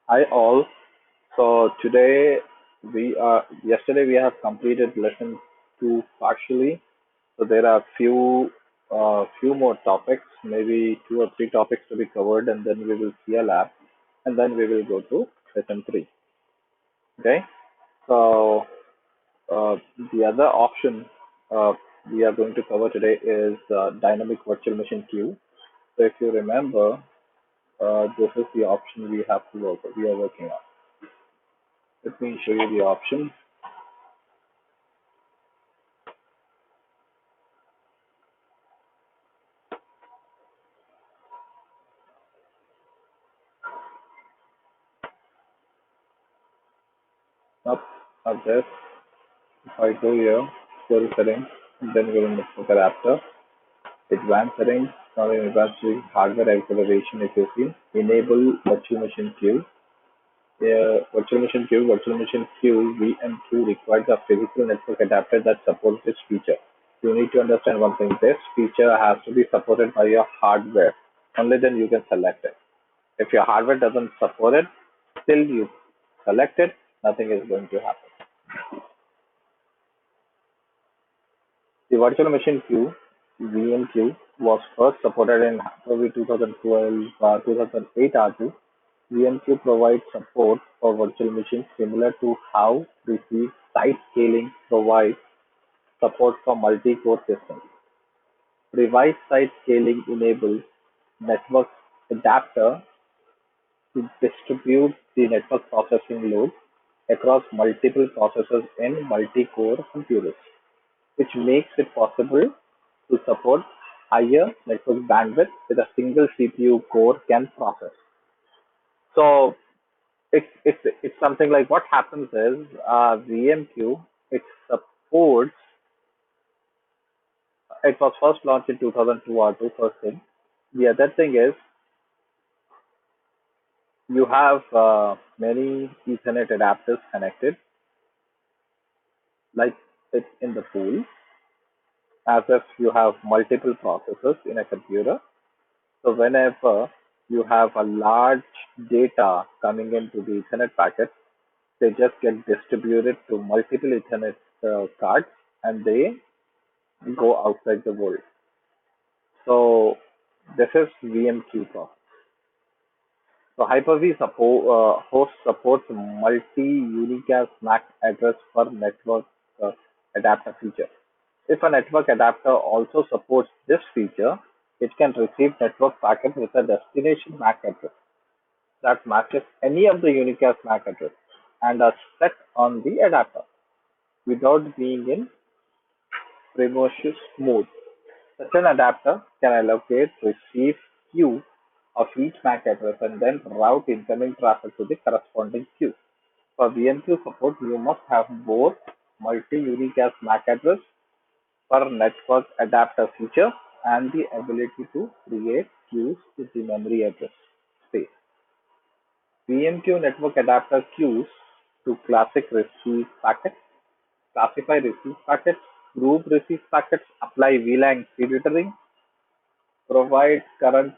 Hi all. So today yesterday we have completed lesson two partially. So there are few more topics, maybe two or three topics to be covered, and then we will see a lab, and then we will go to lesson three. Okay. So uh, the other option uh, we are going to cover today is dynamic virtual machine queue. So if you remember, this is the option we are working on. Let me show you the option. Up, up this. If I go here, go to settings, then go to network adapter, advanced settings, now in advanced hardware acceleration, if you see, enable virtual machine queue. Virtual machine queue, VMQ requires a physical network adapter that supports this feature. You need to understand one thing, this feature has to be supported by your hardware. Only then you can select it. If your hardware doesn't support it, still you select it, nothing is going to happen. The virtual machine queue (VMQ) was first supported in February 2008 R2. VMQ provides support for virtual machines similar to how receive site scaling provides support for multi-core systems. Revised site scaling enables network adapter to distribute the network processing load across multiple processors in multi-core computers, which makes it possible to support higher network bandwidth with a single CPU core can process. So it's something like what happens is VMQ it supports. It was first launched in 2002 R2 first thing. The other thing is you have many Ethernet adapters connected, like it's in the pool, as if you have multiple processors in a computer. So whenever you have a large data coming into the Ethernet packet, they just get distributed to multiple Ethernet cards and they go outside the world. So this is VMQ process. So Hyper-V host supports multi-unicast MAC address for network uh, adapter feature. If a network adapter also supports this feature, it can receive network packet with a destination MAC address that matches any of the unicast MAC address and are set on the adapter without being in previous mode. Such an adapter can allocate receive queue of each MAC address and then route incoming traffic to the corresponding queue. For VMQ support, you must have both multi-unicast MAC address for network adapter feature and the ability to create queues with the memory address space. VMQ network adapter queues to classic receive packets, classify receive packets, group receive packets, apply VLAN filtering, provide current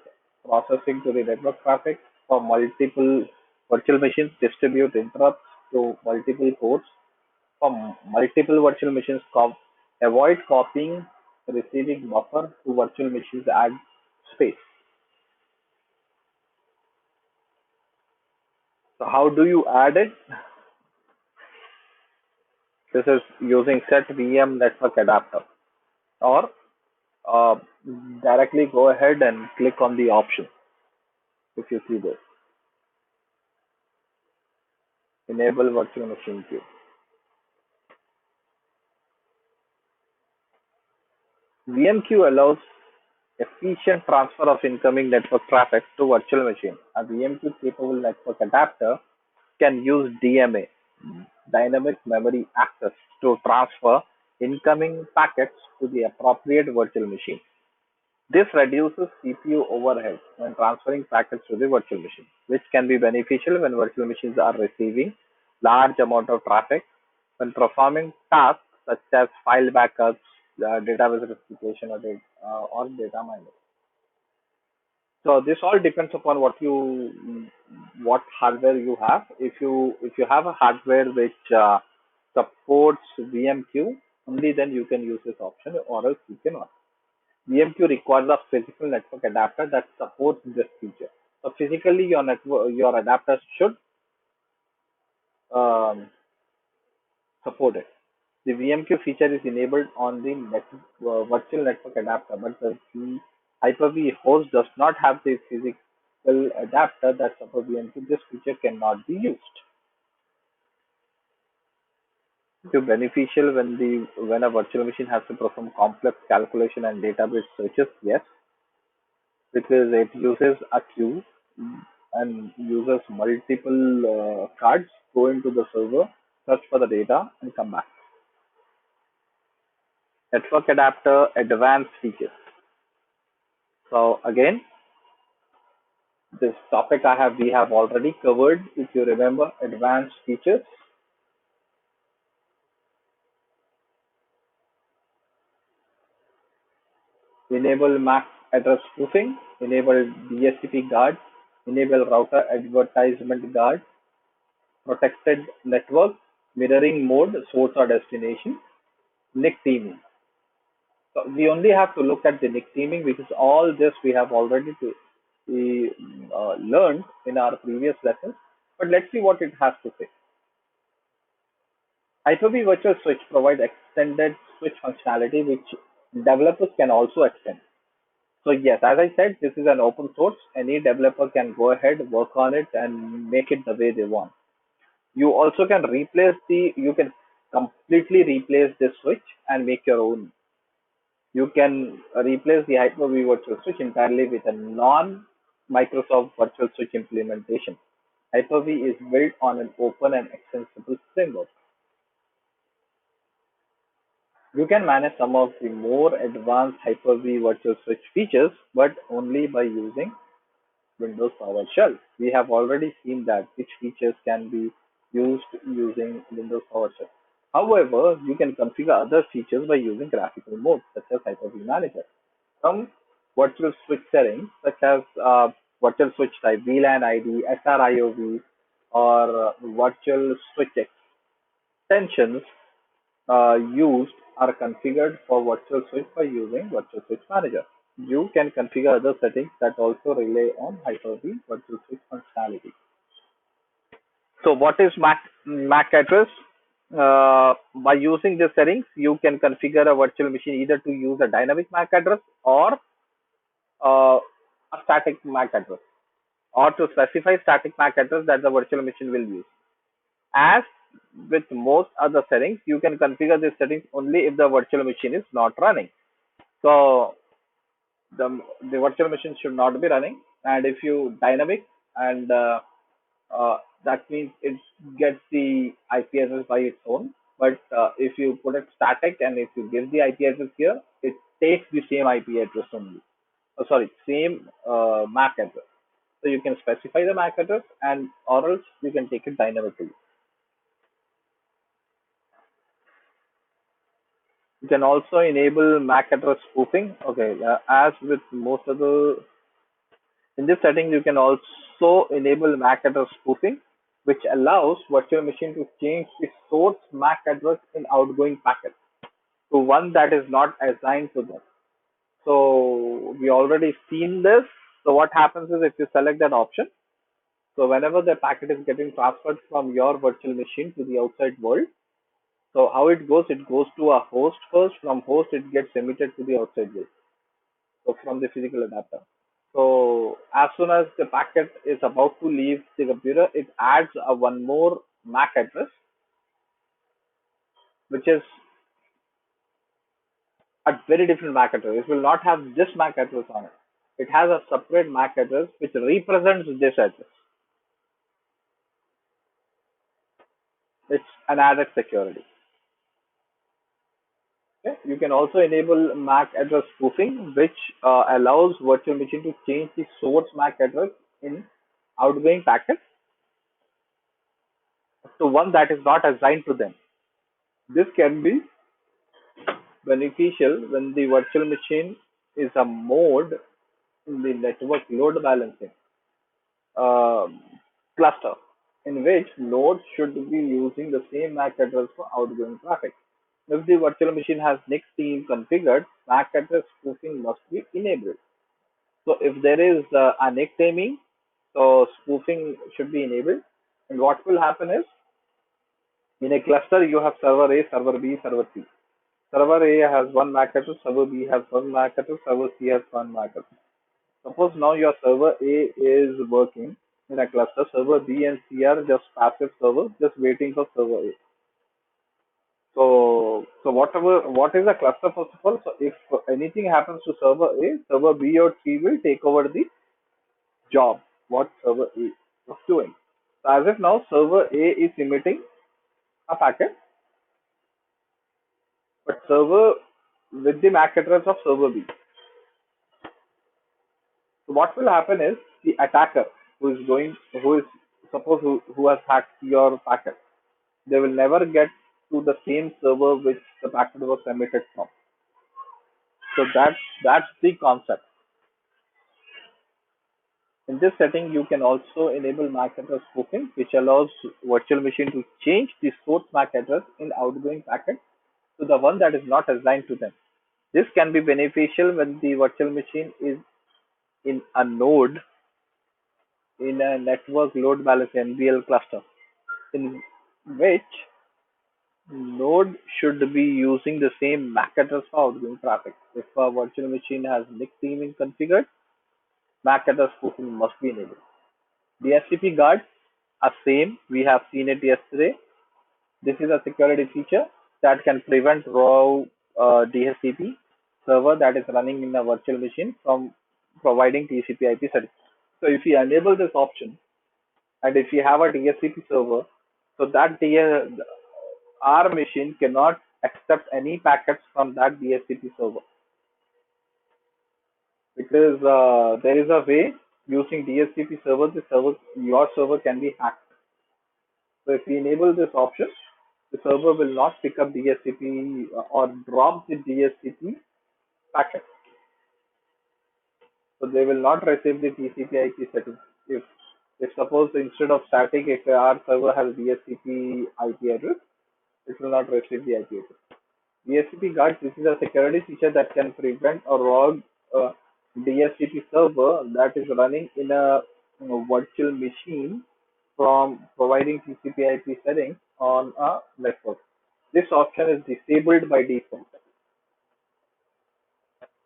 processing to the network traffic for multiple virtual machines, distribute interrupts to multiple ports for multiple virtual machines, avoid copying receiving buffer to virtual machines, add space. So how do you add it? This is using set VM network adapter or uh, directly go ahead and click on the option if you see this. Enable virtual machine queue. VMQ allows efficient transfer of incoming network traffic to virtual machine. A VMQ capable network adapter can use DMA, dynamic memory access, to transfer incoming packets to the appropriate virtual machine. This reduces CPU overhead when transferring packets to the virtual machine, which can be beneficial when virtual machines are receiving large amount of traffic when performing tasks such as file backups, database replication, or data mining. So this all depends upon what hardware you have. If you have a hardware which supports VMQ, only then you can use this option, or else you cannot. VMQ requires a physical network adapter that supports this feature. So physically, your adapter should um, support it. The VMQ feature is enabled on the virtual network adapter, but the Hyper-V host does not have the physical adapter that supports VMQ. This feature cannot be used. It's beneficial when a virtual machine has to perform complex calculation and database searches. Yes, because it uses a queue and uses multiple cards, go into the server, search for the data, and come back. Network adapter advanced features. So again, this topic we have already covered. If you remember, advanced features enable MAC address spoofing, enable DHCP guard, enable router advertisement guard, protected network, mirroring mode, source or destination, NIC teaming. So we only have to look at the NIC teaming because all this we have already learned in our previous lessons. But let's see what it has to say. Hyper-V Virtual Switch provides extended switch functionality which developers can also extend. So yes, as I said, this is an open source. Any developer can go ahead, work on it, and make it the way they want. You also can you can completely replace this switch and make your own. You can replace the Hyper-V Virtual Switch entirely with a non-Microsoft Virtual Switch implementation. Hyper-V is built on an open and extensible framework. You can manage some of the more advanced Hyper-V Virtual Switch features, but only by using Windows PowerShell. We have already seen that which features can be used using Windows PowerShell. However, you can configure other features by using graphical mode, such as Hyper-V Manager. Some virtual switch settings, such as virtual switch type, VLAN ID, SRIOV, or virtual switch extensions used are configured for virtual switch by using virtual switch manager. You can configure other settings that also rely on Hyper-V virtual switch functionality. So what is MAC address? By using the settings, you can configure a virtual machine either to use a dynamic MAC address or a static MAC address, or to specify static MAC address that the virtual machine will use. As with most other settings, you can configure these settings only if the virtual machine is not running. So the virtual machine should not be running, and if you dynamic and that means it gets the IP address by its own. But if you put it static and if you give the IP address here, it takes the same IP address only. Oh, sorry, same MAC address. So you can specify the MAC address, and or else you can take it dynamically. You can also enable MAC address spoofing. Okay, as with most of the in this setting, you can also enable MAC address spoofing, which allows virtual machine to change the source MAC address in outgoing packet to one that is not assigned to them. So we already seen this. So what happens is if you select that option, so whenever the packet is getting transferred from your virtual machine to the outside world, so how it goes to a host first. From host, it gets emitted to the outside world. So from the physical adapter. So as soon as the packet is about to leave the computer, it adds a one more MAC address, which is a very different MAC address. It will not have this MAC address on it. It has a separate MAC address which represents this address. It's an added security. Okay. You can also enable MAC address spoofing, which allows virtual machine to change the source MAC address in outgoing packet to one that is not assigned to them. This can be beneficial when the virtual machine is a mode in the network load balancing um cluster, in which nodes should be using the same MAC address for outgoing traffic. If the virtual machine has next theme configured, MAC address spoofing must be enabled. So if there is a nick taming, so spoofing should be enabled. And what will happen is, in a cluster you have server A, server B, server C. Server A has one MAC address, server B has one MAC address, server C has one MAC address. Suppose now your server A is working in a cluster, server B and C are just passive servers, just waiting for server A. So what is a cluster first of all? So if anything happens to server A, server B or C will take over the job what server A was doing. So as if now server A is emitting a packet, but server with the MAC address of server B. So what will happen is the attacker who is suppose who has hacked your packet, they will never get to the same server which the packet was emitted from. So that's the concept. In this setting, you can also enable MAC address spoofing, which allows virtual machine to change the source MAC address in outgoing packet to the one that is not assigned to them. This can be beneficial when the virtual machine is in a node in a network load balance NBL cluster, in which node should be using the same MAC address for outgoing traffic. If a virtual machine has NIC theming configured, MAC address spoofing must be enabled. DHCP guards are same. We have seen it yesterday. This is a security feature that can prevent raw DHCP server that is running in a virtual machine from providing TCP/IP service. So if you enable this option, and if you have a DHCP server, so that our machine cannot accept any packets from that DHCP server, because there is a way using DHCP server, your server can be hacked. So if we enable this option, the server will not pick up DHCP or drop the DHCP packet. So they will not receive the TCP/IP settings. If suppose instead of static, if our server has DHCP IP address, it will not receive the IP address. DHCP guards, this is a security feature that can prevent or log a DHCP server that is running in a virtual machine from providing TCP/IP settings on a network. This option is disabled by default,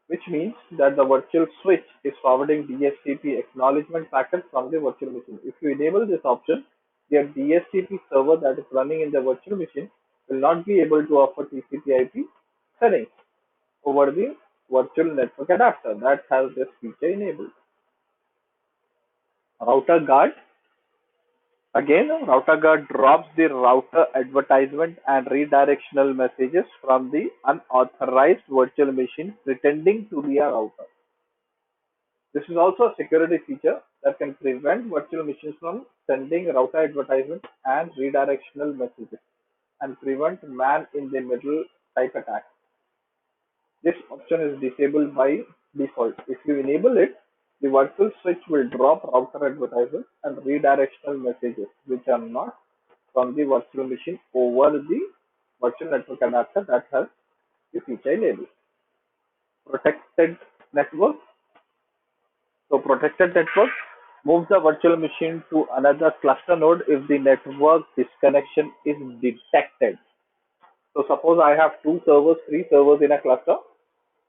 which means that the virtual switch is forwarding DHCP acknowledgement packets from the virtual machine. If you enable this option, your DHCP server that is running in the virtual machine will not be able to offer TCP/IP settings over the virtual network adapter that has this feature enabled. Router guard. Again, router guard drops the router advertisement and redirectional messages from the unauthorized virtual machine pretending to be a router. This is also a security feature that can prevent virtual machines from sending router advertisements and redirectional messages and prevent man in the middle type attacks. This option is disabled by default. If you enable it, the virtual switch will drop router advertisements and redirectional messages which are not from the virtual machine over the virtual network adapter that has the feature enabled. Protected network. So protected network moves the virtual machine to another cluster node if the network disconnection is detected. So suppose I have three servers in a cluster.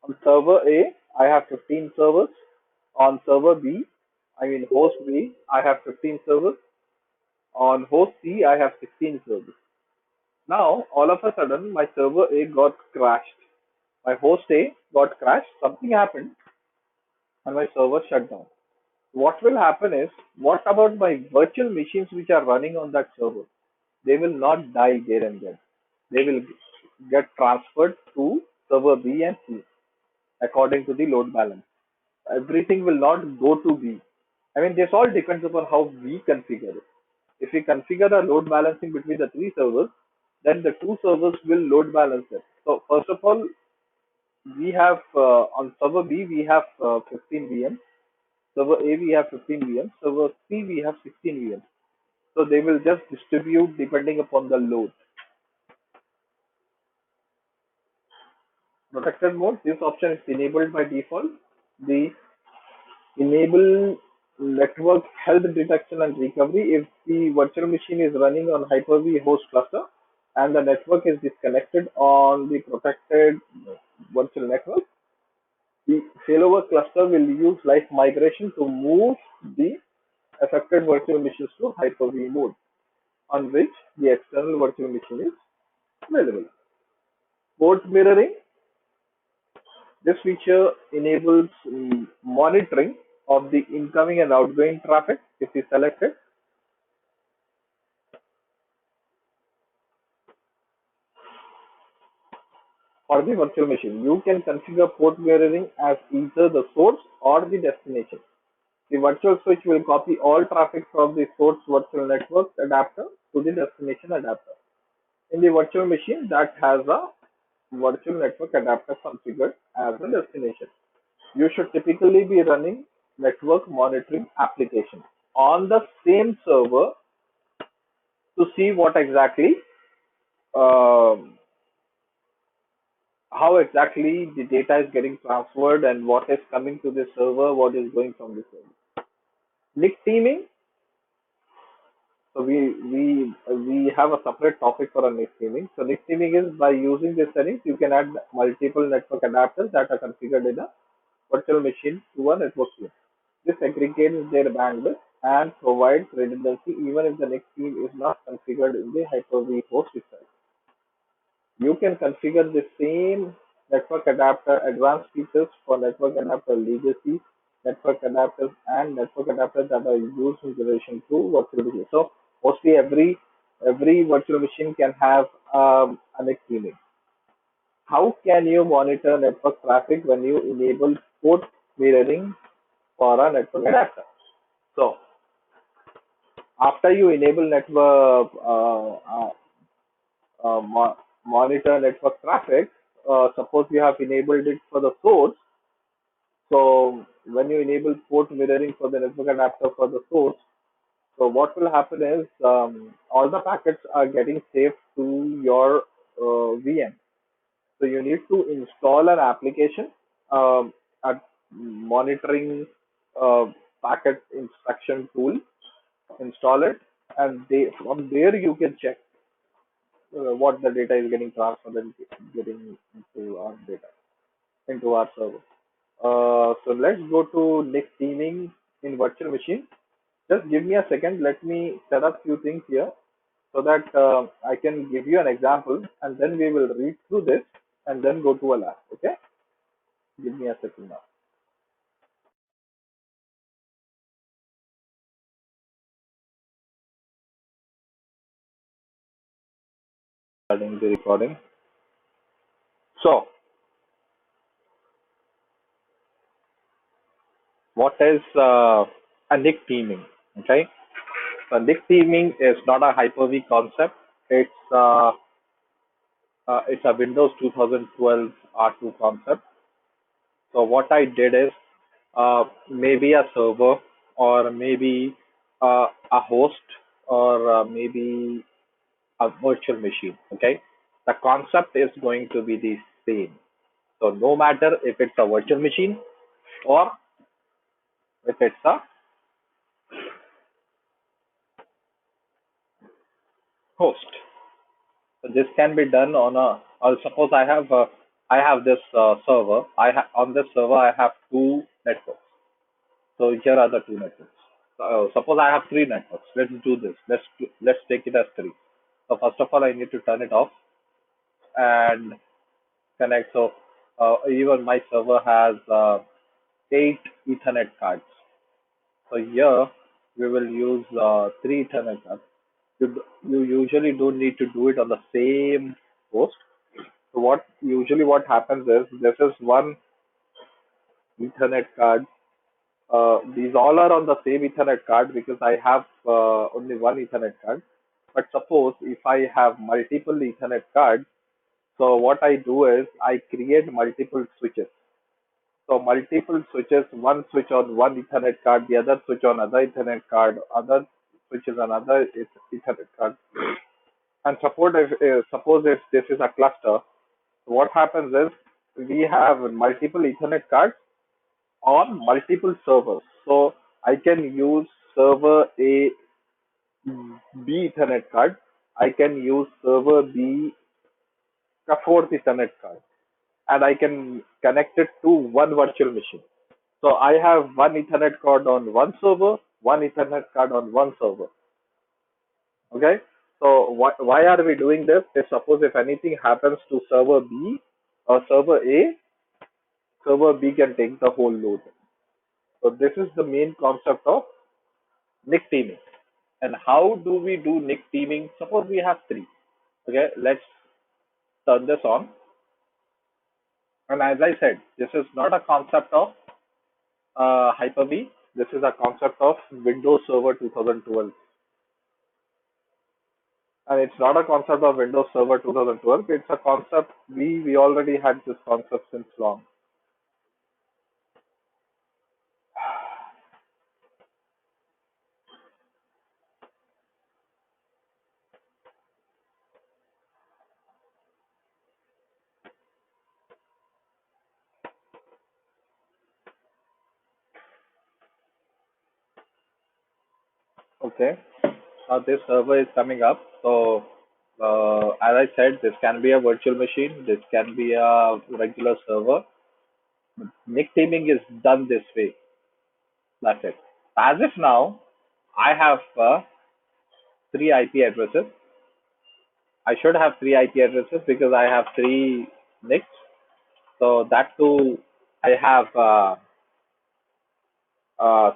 On server A, I have 15 servers. On server B, I mean host B, I have 15 servers. On host C, I have 16 servers. Now, all of a sudden, my server A got crashed. My host A got crashed. Something happened and my server shut down. What will happen is, what about my virtual machines which are running on that server? They will not die there and then. They will get transferred to server B and C according to the load balance. Everything will not go to B. I mean, this all depends upon how we configure it. If we configure a load balancing between the three servers, then the two servers will load balance it. So first of all, we have on server B we have 15 VMs. Server A we have 15 VMs. Server C we have 16 VMs. So they will just distribute depending upon the load. Protected mode, this option is enabled by default. The enable network health detection and recovery if the virtual machine is running on Hyper-V host cluster and the network is disconnected on the protected virtual network. The failover cluster will use live migration to move the affected virtual machines to Hyper-V mode on which the external virtual machine is available. Port mirroring, this feature enables monitoring of the incoming and outgoing traffic if we select it for the virtual machine. You can configure port mirroring as either the source or the destination. The virtual switch will copy all traffic from the source virtual network adapter to the destination adapter. In the virtual machine that has a virtual network adapter configured as a destination. You should typically be running network monitoring application on the same server to see what exactly um, how exactly the data is getting transferred and what is coming to the server, what is going from the server. Nick teaming. So we have a separate topic for a NIC teaming. So NIC teaming is by using these settings, you can add multiple network adapters that are configured in a virtual machine to a network team. This aggregates their bandwidth and provides redundancy even if the NIC team is not configured in the Hyper-V host itself. You can configure the same network adapter advanced features for network adapter legacy, network adapters, and network adapters that are used in relation to virtual machine. So mostly every virtual machine can have a NIC teaming. How can you monitor network traffic when you enable port mirroring for a network adapter? So after you enable network monitor network traffic, suppose you have enabled it for the source. So when you enable port mirroring for the network adapter for the source, so what will happen is all the packets are getting saved to your VM. So you need to install an application, a monitoring uh, packet inspection tool, install it, and from there you can check what the data is getting transferred and getting into our data, into our server. So let's go to next theming in virtual machine. Just give me a second. Let me set up few things here so that I can give you an example and then we will read through this and then go to a lab. Okay? Give me a second now. Starting the recording. So what is a NIC theming? Okay? So NIC theming is not a Hyper-V concept. It's a Windows 2012 R2 concept. So what I did is maybe a server or maybe a host or maybe a virtual machine. Okay, the concept is going to be the same. So no matter if it's a virtual machine or if it's a host. So this can be done on a. Or suppose I have this server. On this server I have two networks. So here are the two networks. Suppose I have three networks. Let's do this. Let's take it as three. So first of all, I need to turn it off and connect. So even my server has eight Ethernet cards. So here we will use three Ethernet cards. You usually don't need to do it on the same host. So what happens is this is one Ethernet card. These all are on the same Ethernet card because I have only one Ethernet card. But suppose if I have multiple Ethernet cards, so what I do is I create multiple switches. So multiple switches, one switch on one Ethernet card, the other switch on other Ethernet card, other switches on other Ethernet card. And suppose if this is a cluster, what happens is we have multiple Ethernet cards on multiple servers. So I can use server A B Ethernet card. I can use server B a fourth Ethernet card, and I can connect it to one virtual machine. So I have one Ethernet card on one server, one Ethernet card on one server. Okay. So why are we doing this? If suppose if anything happens to server B or server A, server B can take the whole load. So this is the main concept of NIC teaming. And how do we do NIC teaming? Suppose we have three. Okay, let's turn this on. And as I said, this is not a concept of Hyper-V. This is a concept of Windows Server 2012. And it's not a concept of Windows Server 2012. It's a concept we already had this concept since long. Okay. Now this server is coming up. So as I said, this can be a virtual machine. This can be a regular server. NIC teaming is done this way. That's it. As if now I have three IP addresses. I should have three IP addresses because I have three NICs. So that too, I have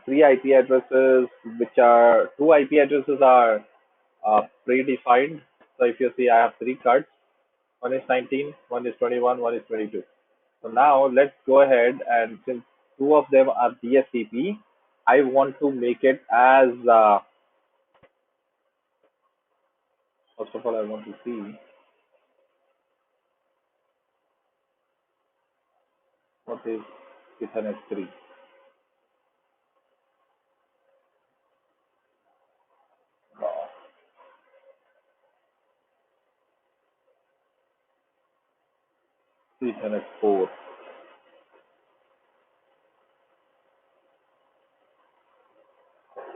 three IP addresses, which are two IP addresses are predefined. So if you see, I have three cards. One is 19, one is 21, one is 22. So now let's go ahead, and since two of them are DSCP, I want to make it as first of all, I want to see what is Ethernet 3. Ethernet 4.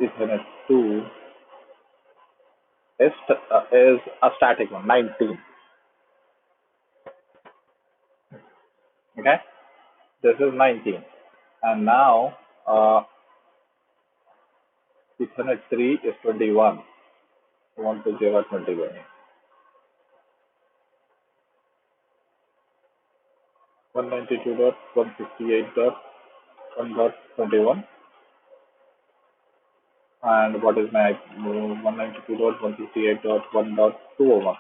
Ethernet 2 is a static one, 19. Okay, this is 19. And now Ethernet 3 is 21. I want to give a 21. 192.168.1.21. And what is my 192.168.1.201?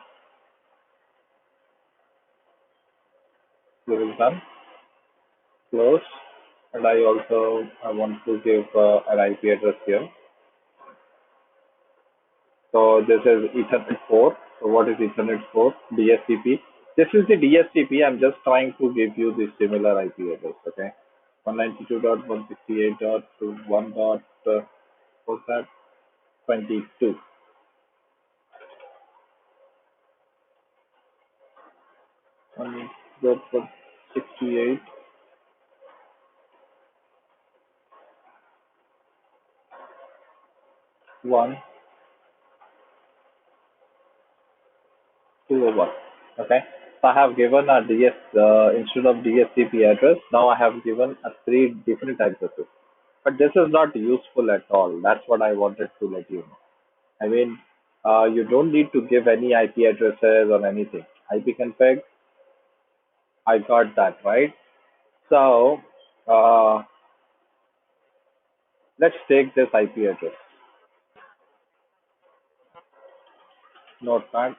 This is done. Close. And I want to give an IP address here. So this is Ethernet 4. So what is Ethernet 4? DSCP. This is the DSCP. I'm just trying to give you the similar IP address. Okay. 192.168.1. What's that? 22. 168. 1, 201. Okay. So I have given a instead of DSCP address, now I have given a three different addresses. But this is not useful at all. That's what I wanted to let you know. I mean, you don't need to give any IP addresses or anything. IP config, I got that, right? So let's take this IP address. Notepad.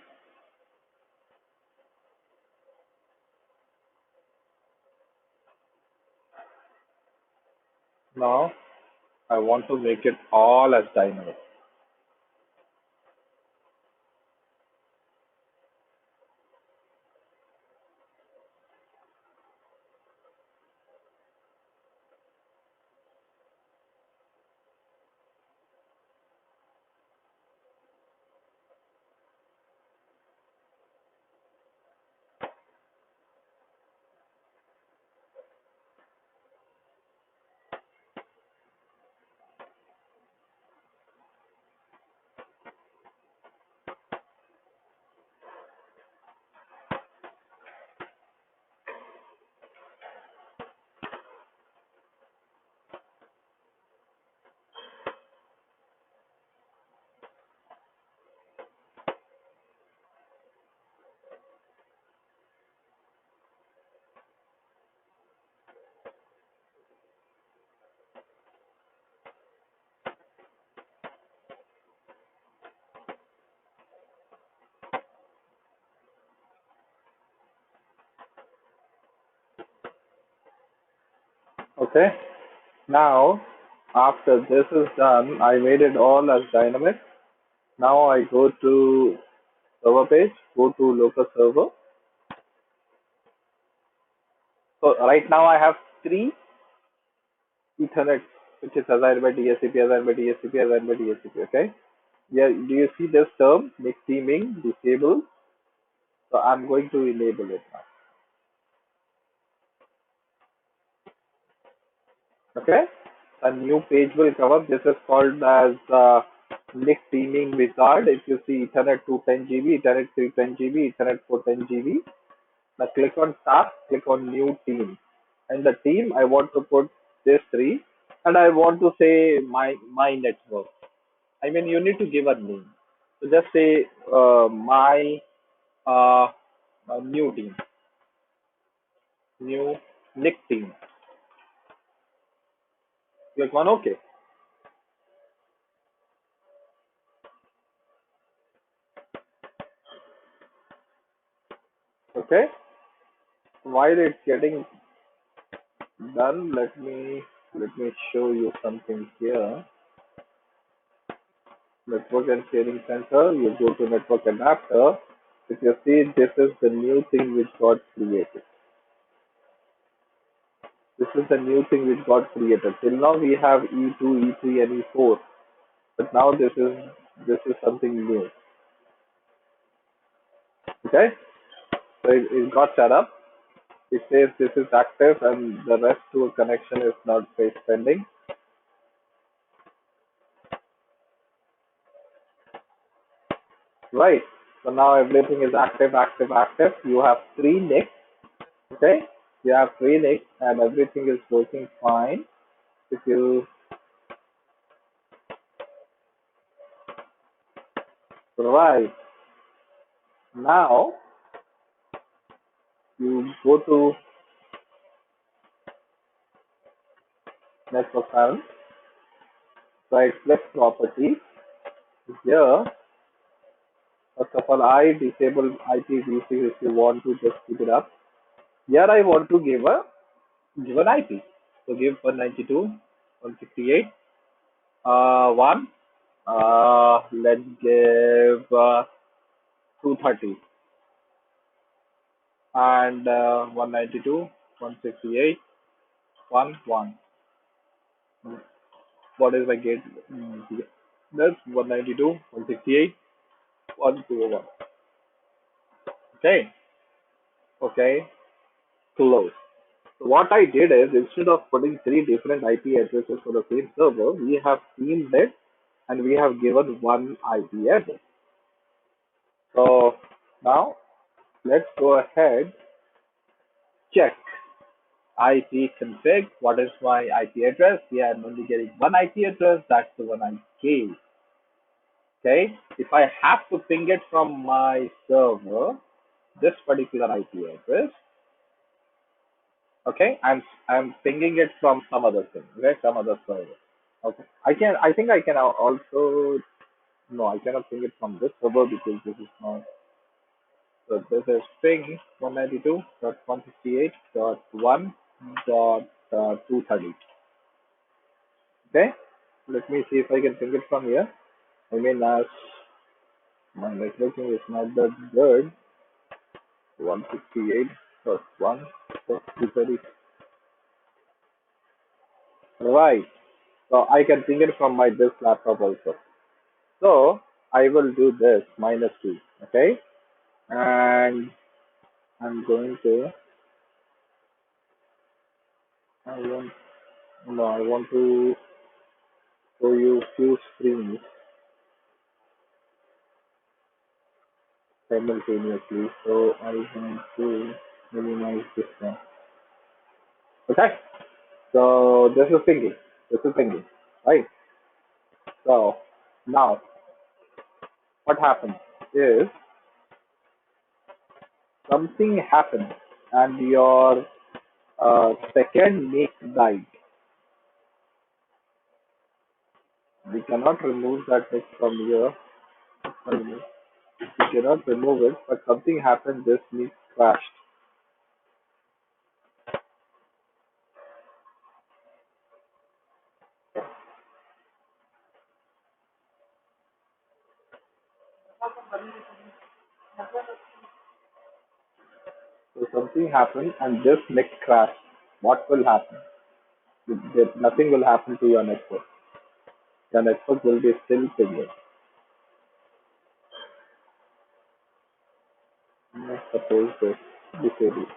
Now I want to make it all as dynamic. Okay. Now, after this is done, I made it all as dynamic. Now I go to server page, go to local server. So right now I have three Ethernet, which is assigned by DSCP, assigned by DSCP, assigned by DSCP. Okay. Yeah. Do you see this term? Mixed teaming, disable. So I'm going to enable it now. Okay. A new page will come up. This is called as mixed teaming wizard. If you see Ethernet 2 10 GB, Ethernet 3 10 GB, Ethernet 4 10 GB. Now click on task, click on new team. And the team I want to put this three, and I want to say my network. I mean you need to give a name. So just say my uh, new team, new Nick team. Click on OK. Okay. While it's getting done, let me show you something here. Network and sharing center. You go to network adapter. If you see, this is the new thing which got created. This is the new thing which got created. Till now we have E2, E3, and E4, but now this is something new. Okay, so it got set up. It says this is active, and the rest to a connection is not pending. Right. So now everything is active, active, active. You have three nicks. Okay, you have three nicks, and everything is working fine. If you right now you go to network panel, right click properties. Here, first of all, I disable IPv6 if you want to just keep it up. Here I want to give an IP. So give 192.168. 1. Let's give 230 and 192.168. 1 1. What is my gate? That's 192, 168, 121. Okay, okay, close. So what I did is instead of putting three different IP addresses for the same server, we have themed it and we have given one IP address. So now let's go ahead, check IP config. What is my IP address? Yeah, I'm only getting one IP address. That's the one I gave. Okay, if I have to ping it from my server, this particular IP address, okay, I'm pinging it from some other thing, okay, some other server. Okay, I think I can also, no, I cannot ping it from this server because this is not, so this is ping 192.168.1.230. Okay, let me see if I can ping it from here. I mean, as my networking is not that good, 168 plus 1 plus 230. Right. So I can ping it from my this laptop also. So I will do this -2. Okay. And I'm going to, I want, no, I want to show you few screens simultaneously. So I want to minimize this one. Okay. So this is pinging. This is pinging. Right. So now what happens is something happens and your second nick died. We cannot remove that nick from here. We cannot remove it, but something happened. This nick crashed. something happened and this net crash, what will happen? Nothing will happen to your network. Your network will be still similar. Let's suppose this disabled.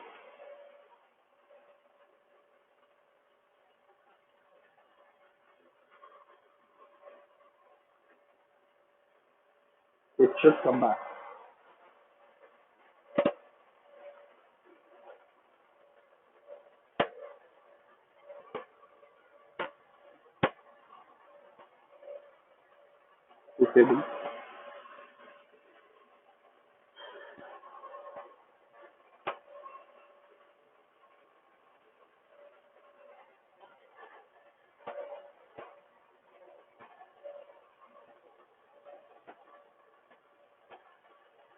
It should come back. Disabled.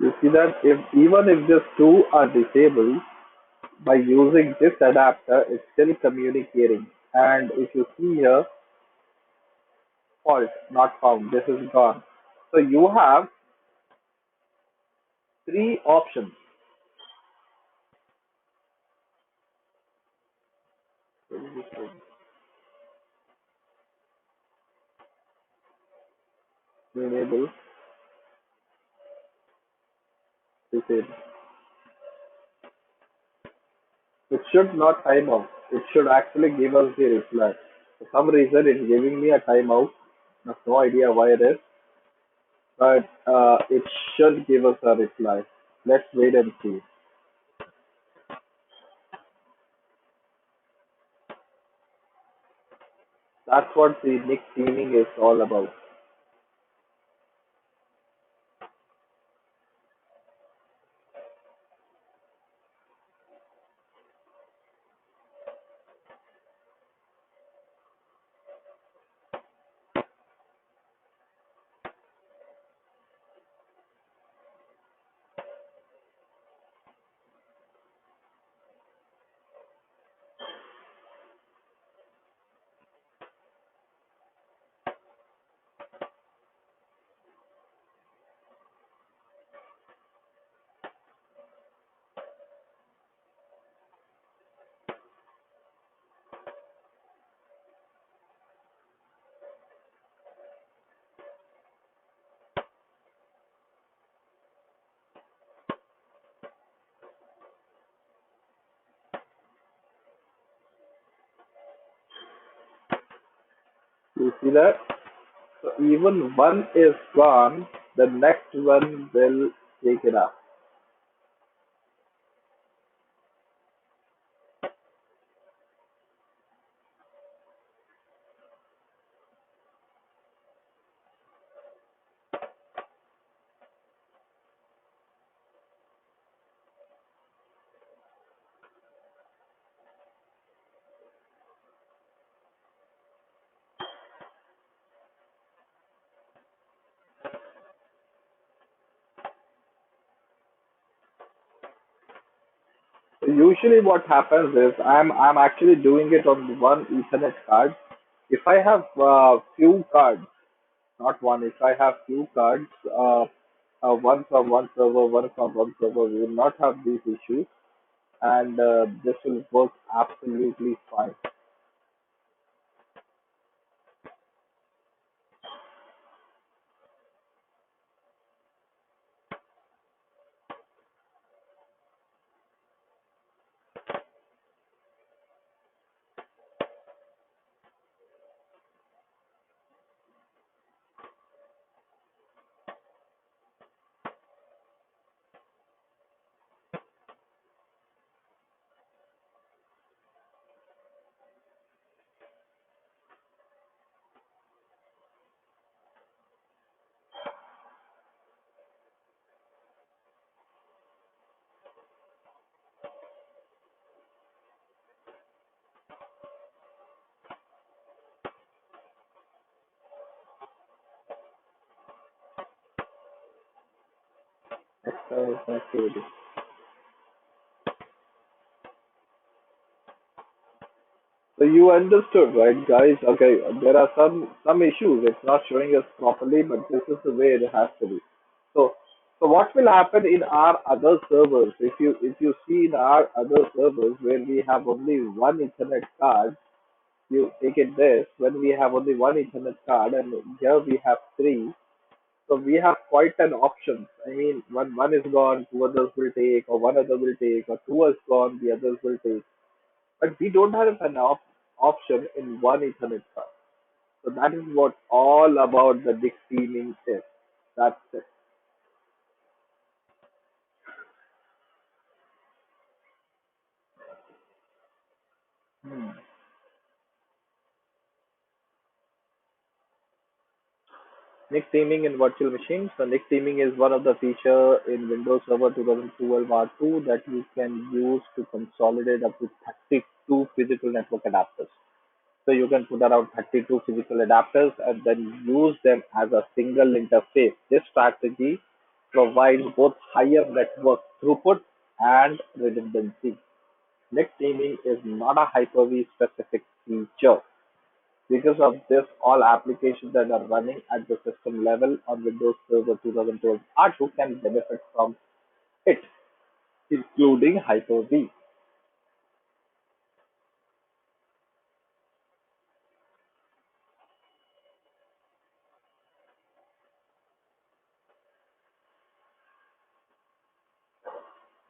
You see that if even if these two are disabled, by using this adapter, it's still communicating. And if you see here, fault not found. This is gone. So you have three options. Enable, disable. It should not time out. It should actually give us the reply. For some reason, it's giving me a timeout. I have no idea why it is, but it should give us a reply. Let's wait and see. That's what the Nick teaming is all about. You see that? So even one is gone, the next one will take it up. So usually what happens is I'm actually doing it on one Ethernet card. If I have few cards, not one, if I have few cards, one from one server, one from one server, we will not have these issues, and this will work absolutely fine. Extra activity. So you understood, right, guys? Okay, there are some issues. It's not showing us properly, but this is the way it has to be. So So what will happen in our other servers? If you see in our other servers where we have only one Ethernet card, you take it this when we have only one Ethernet card and here we have three. So we have quite an option. I mean, one is gone, two others will take, or one other will take, or two is gone, the others will take. But we don't have an option in one Ethernet card. So that is what all about the big teaming is. That's it. Hmm. NIC theming in virtual machines. So NIC theming is one of the feature in Windows Server 2012 R2 that you can use to consolidate up to 32 physical network adapters. So you can put around 32 physical adapters and then use them as a single interface. This strategy provides both higher network throughput and redundancy. NIC theming is not a Hyper-V specific feature. Because of this, all applications that are running at the system level on Windows Server 2012 R2 can benefit from it, including Hyper-V.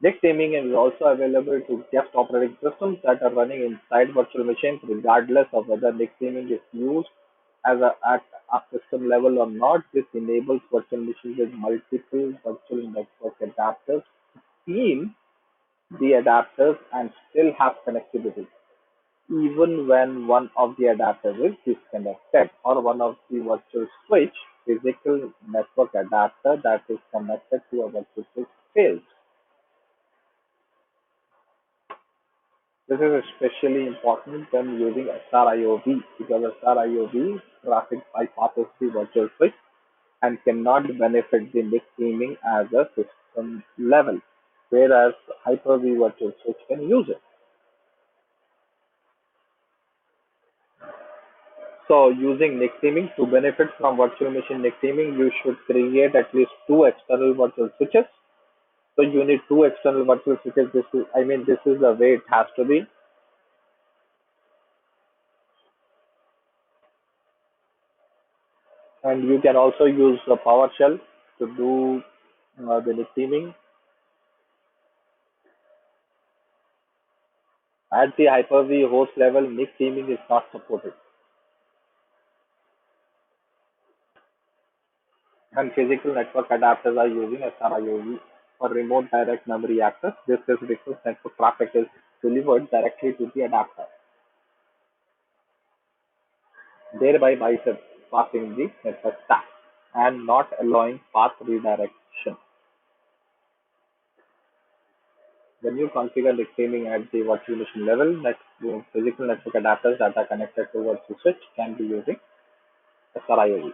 NIC theming is also available to guest operating systems that are running inside virtual machines, regardless of whether NIC theming is used at a system level or not. This enables virtual machines with multiple virtual network adapters to theme the adapters and still have connectivity, even when one of the adapters is disconnected or one of the virtual switch physical network adapter that is connected to a virtual switch fails. This is especially important when using SRIOV because SRIOV traffic bypasses the virtual switch and cannot benefit the NIC theming as a system level, whereas Hyper-V virtual switch can use it. So using NIC theming to benefit from virtual machine NIC theming, you should create at least two external virtual switches. So you need two external virtual switches. This is the way it has to be. And you can also use the PowerShell to do the NIC theming. At the Hyper-V host level, NIC theming is not supported. And physical network adapters are using SRIOV for remote direct memory access. This is because network traffic is delivered directly to the adapter, thereby bypassing the network stack and not allowing path redirection. When you configure the theming at the virtual machine level, physical network adapters that are connected to virtual switch can be using SRIOV.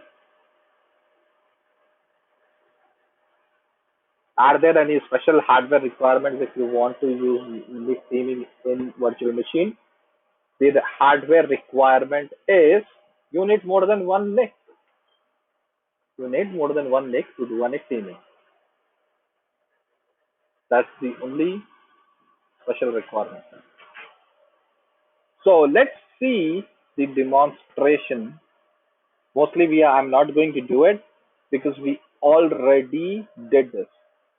Are there any special hardware requirements if you want to use NIC theming in virtual machine? The hardware requirement is you need more than one NIC. You need more than one NIC to do a NIC theming. That's the only special requirement. So let's see the demonstration. Mostly I'm not going to do it because we already did this,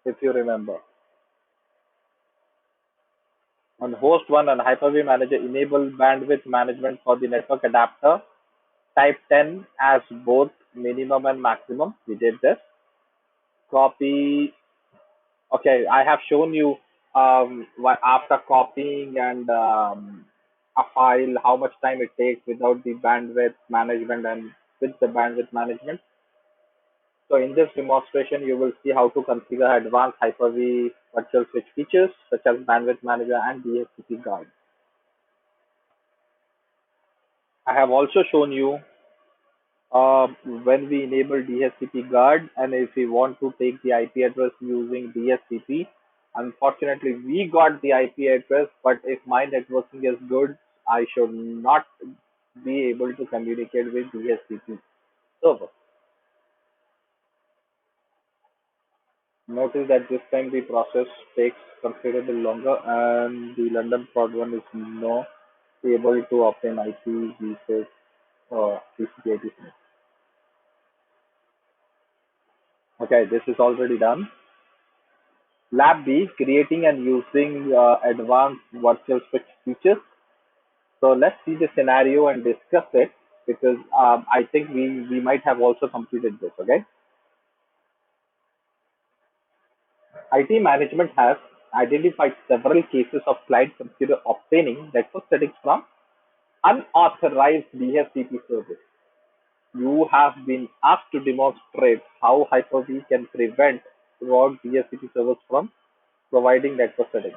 if you remember. On host 1 on Hyper-V Manager, enable bandwidth management for the network adapter. Type 10 as both minimum and maximum. We did this. Copy. Okay, I have shown you after copying and a file, how much time it takes without the bandwidth management and with the bandwidth management. So in this demonstration, you will see how to configure advanced Hyper-V virtual switch features such as bandwidth manager and DHCP guard. I have also shown you when we enable DHCP guard and if we want to take the IP address using DHCP. Unfortunately, we got the IP address, but if my networking is good, I should not be able to communicate with DHCP server. Notice that this time the process takes considerably longer and the London prod one is not able to obtain IP visas or TCP/IP. Okay, this is already done. Lab B, creating and using advanced virtual switch features. So let's see the scenario and discuss it because I think we might have also completed this. Okay, IT management has identified several cases of client computer obtaining network settings from unauthorized DHCP service. You have been asked to demonstrate how Hyper-V can prevent wrong DHCP servers from providing network settings.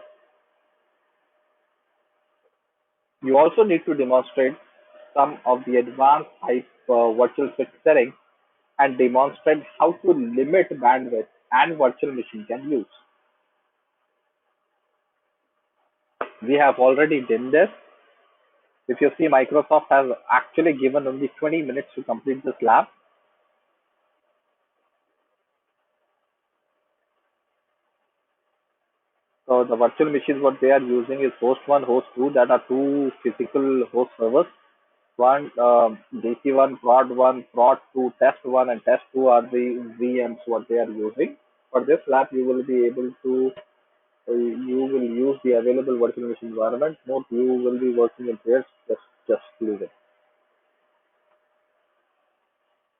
You also need to demonstrate some of the advanced virtual switch settings and demonstrate how to limit bandwidth and virtual machine can use. We have already done this. If you see, Microsoft has actually given only 20 minutes to complete this lab. So the virtual machines, what they are using is host one, host two, that are two physical host servers. One DC1, prod one, prod two, test one, and test two are the VMs what they are using. For this lab, you will be able to you will use the available virtual machine environment. Note you will be working in pairs. Just leave it.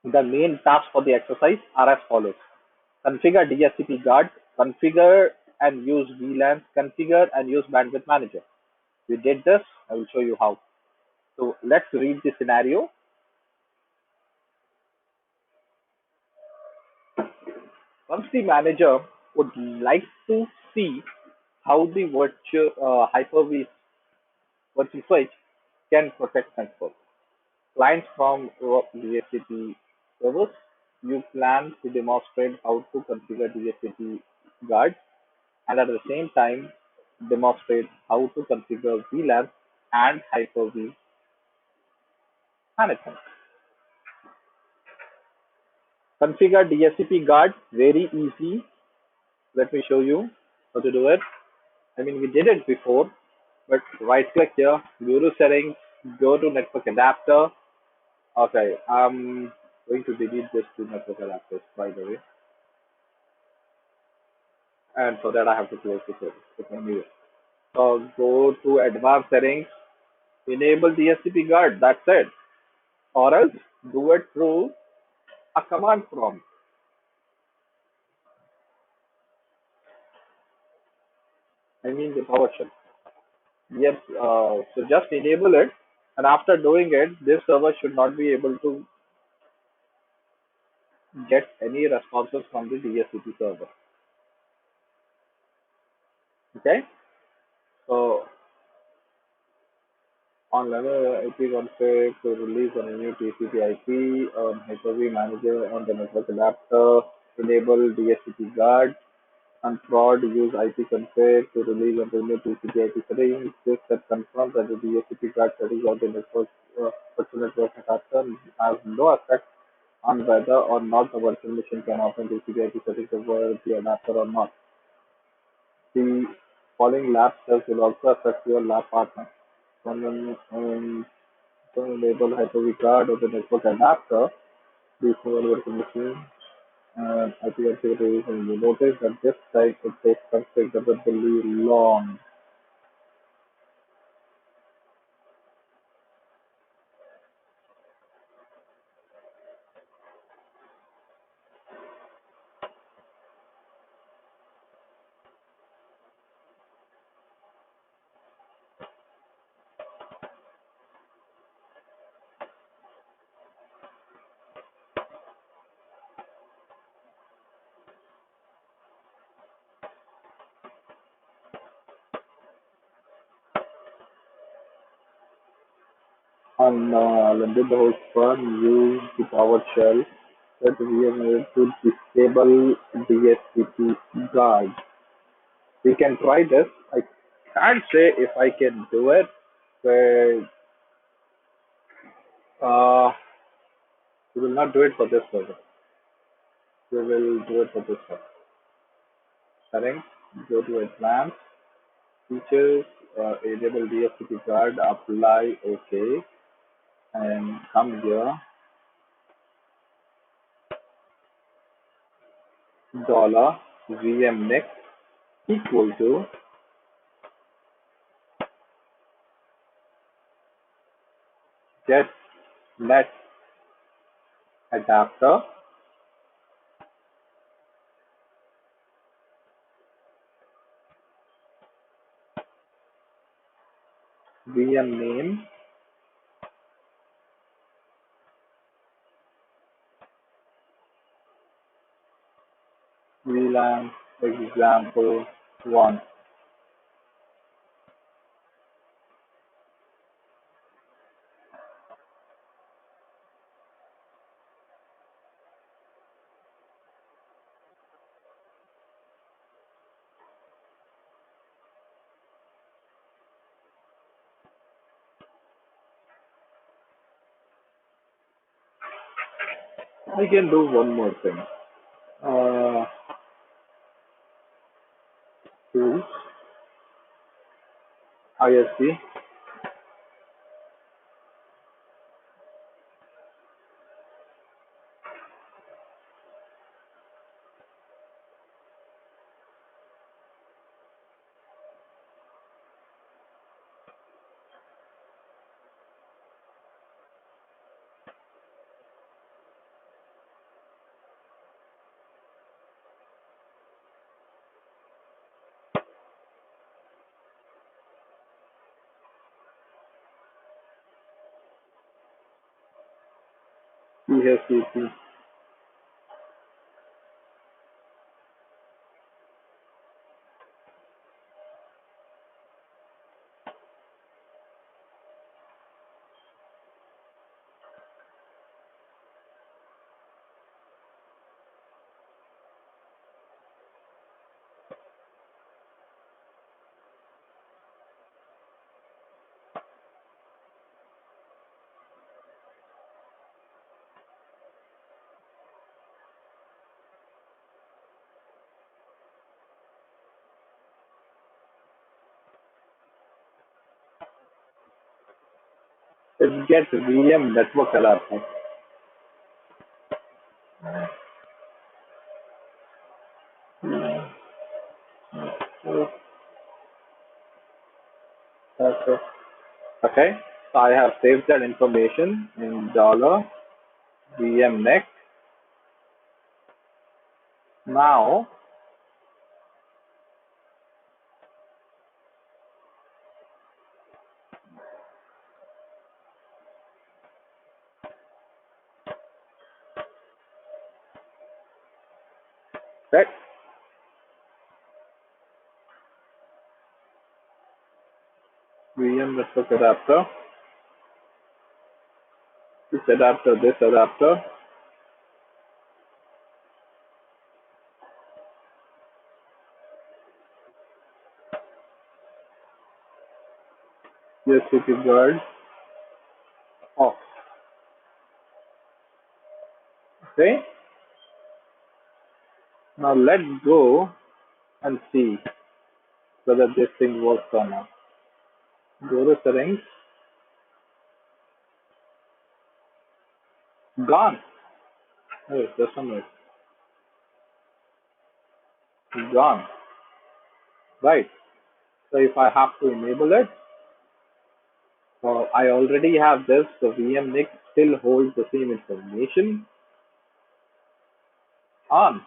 The main tasks for the exercise are as follows: configure DHCP guard, configure and use VLANs, configure and use bandwidth manager. We did this. I will show you how. So let's read the scenario. Once the manager would like to see how the virtual Hyper-V virtual switch can protect network clients from DHCP servers. You plan to demonstrate how to configure DHCP guards and at the same time demonstrate how to configure VLANs and Hyper-V management. Configure DHCP guard, very easy. Let me show you how to do it. I mean, we did it before, but right click here, go to settings, go to network adapter. Okay, I'm going to delete this to network adapters, by the way. And for that, I have to close the service. Okay, anyway. So go to advanced settings, enable DHCP guard, that's it. Or else do it through a command prompt. I mean the PowerShell. Yes, so just enable it, and after doing it, this server should not be able to get any responses from the DHCP server. Okay, so on level IP config to release a new TCP IP, Hyper-V manager on the network adapter, enable DHCP guard, and prod use IP config to release and remove TCP IP settings. This set confirms that the DHCP guard settings of the network virtual network adapter has no effect on whether or not the virtual machine can open TCP IP settings over the adapter or not. The following lab steps will also affect your lab partner. One, to enable Hyper-V card or the network adapter, please move virtual machine and IP configuration. You notice that this time it takes considerably long. On London the host one, use the PowerShell that we have made to disable DHCP guard. We can try this. I can't say if I can do it, but we will not do it for this server. We will do it for this one. Settings, go to advanced features, enable DHCP guard, apply, OK, and come here, dollar VM next equal to get net adapter VM name VLAN example one. I can do one more thing. Uh, Tools, ISP. PSCP. It gets VM network adapter. That's it. Okay, so I have saved that information in dollar VM next. Now, set VM network adapter, this adapter, DHCP guard off. Okay, now let's go and see whether this thing works or not. Go to settings, gone. Oh, just a minute, gone. Right. So if I have to enable it, I already have this. The VM NIC still holds the same information on.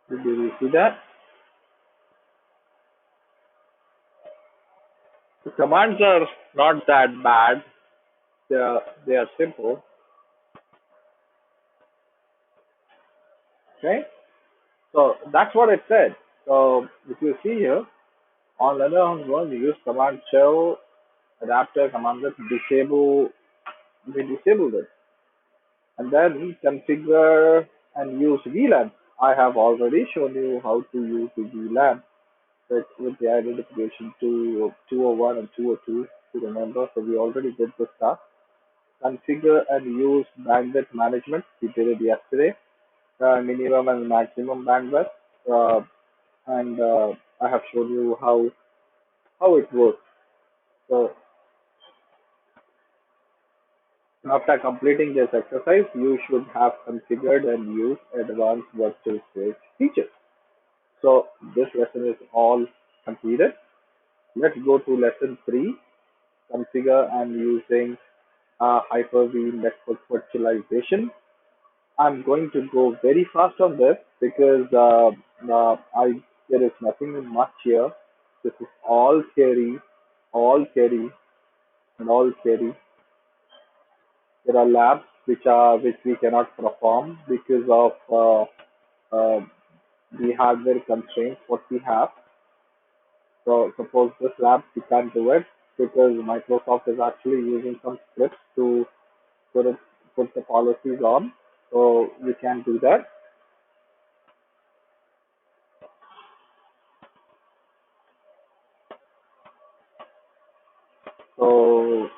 Did you see that? The commands are not that bad. They are simple. Okay. So that's what it said. So if you see here, on the other one, we use command shell adapter command that disable. We disabled it, and then configure and use VLAN. I have already shown you how to use the VLAN. with the identification to 201 and 202 to remember. So we already did this task. Configure and use bandwidth management. We did it yesterday. Minimum and maximum bandwidth. Uh, and I have shown you how it works. So after completing this exercise, you should have configured and used advanced virtual space features. So this lesson is all completed. Let's go to lesson 3, configure and using Hyper-V network virtualization. I'm going to go very fast on this because there is nothing much here. This is all theory, and all theory. There are labs which we cannot perform because of the hardware constraints what we have. So suppose this lab we can't do it because Microsoft is actually using some scripts to put it, put the policies on. So we can't do that. So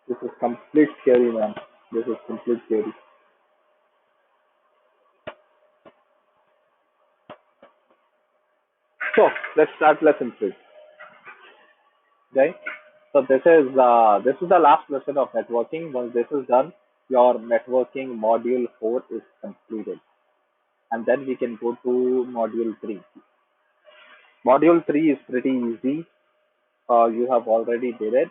this is complete theory, man. This is complete theory. So let's start lesson 3. Okay. So this is the last lesson of networking. Once this is done, your networking module 4 is completed, and then we can go to module 3. Module 3 is pretty easy. You have already did it.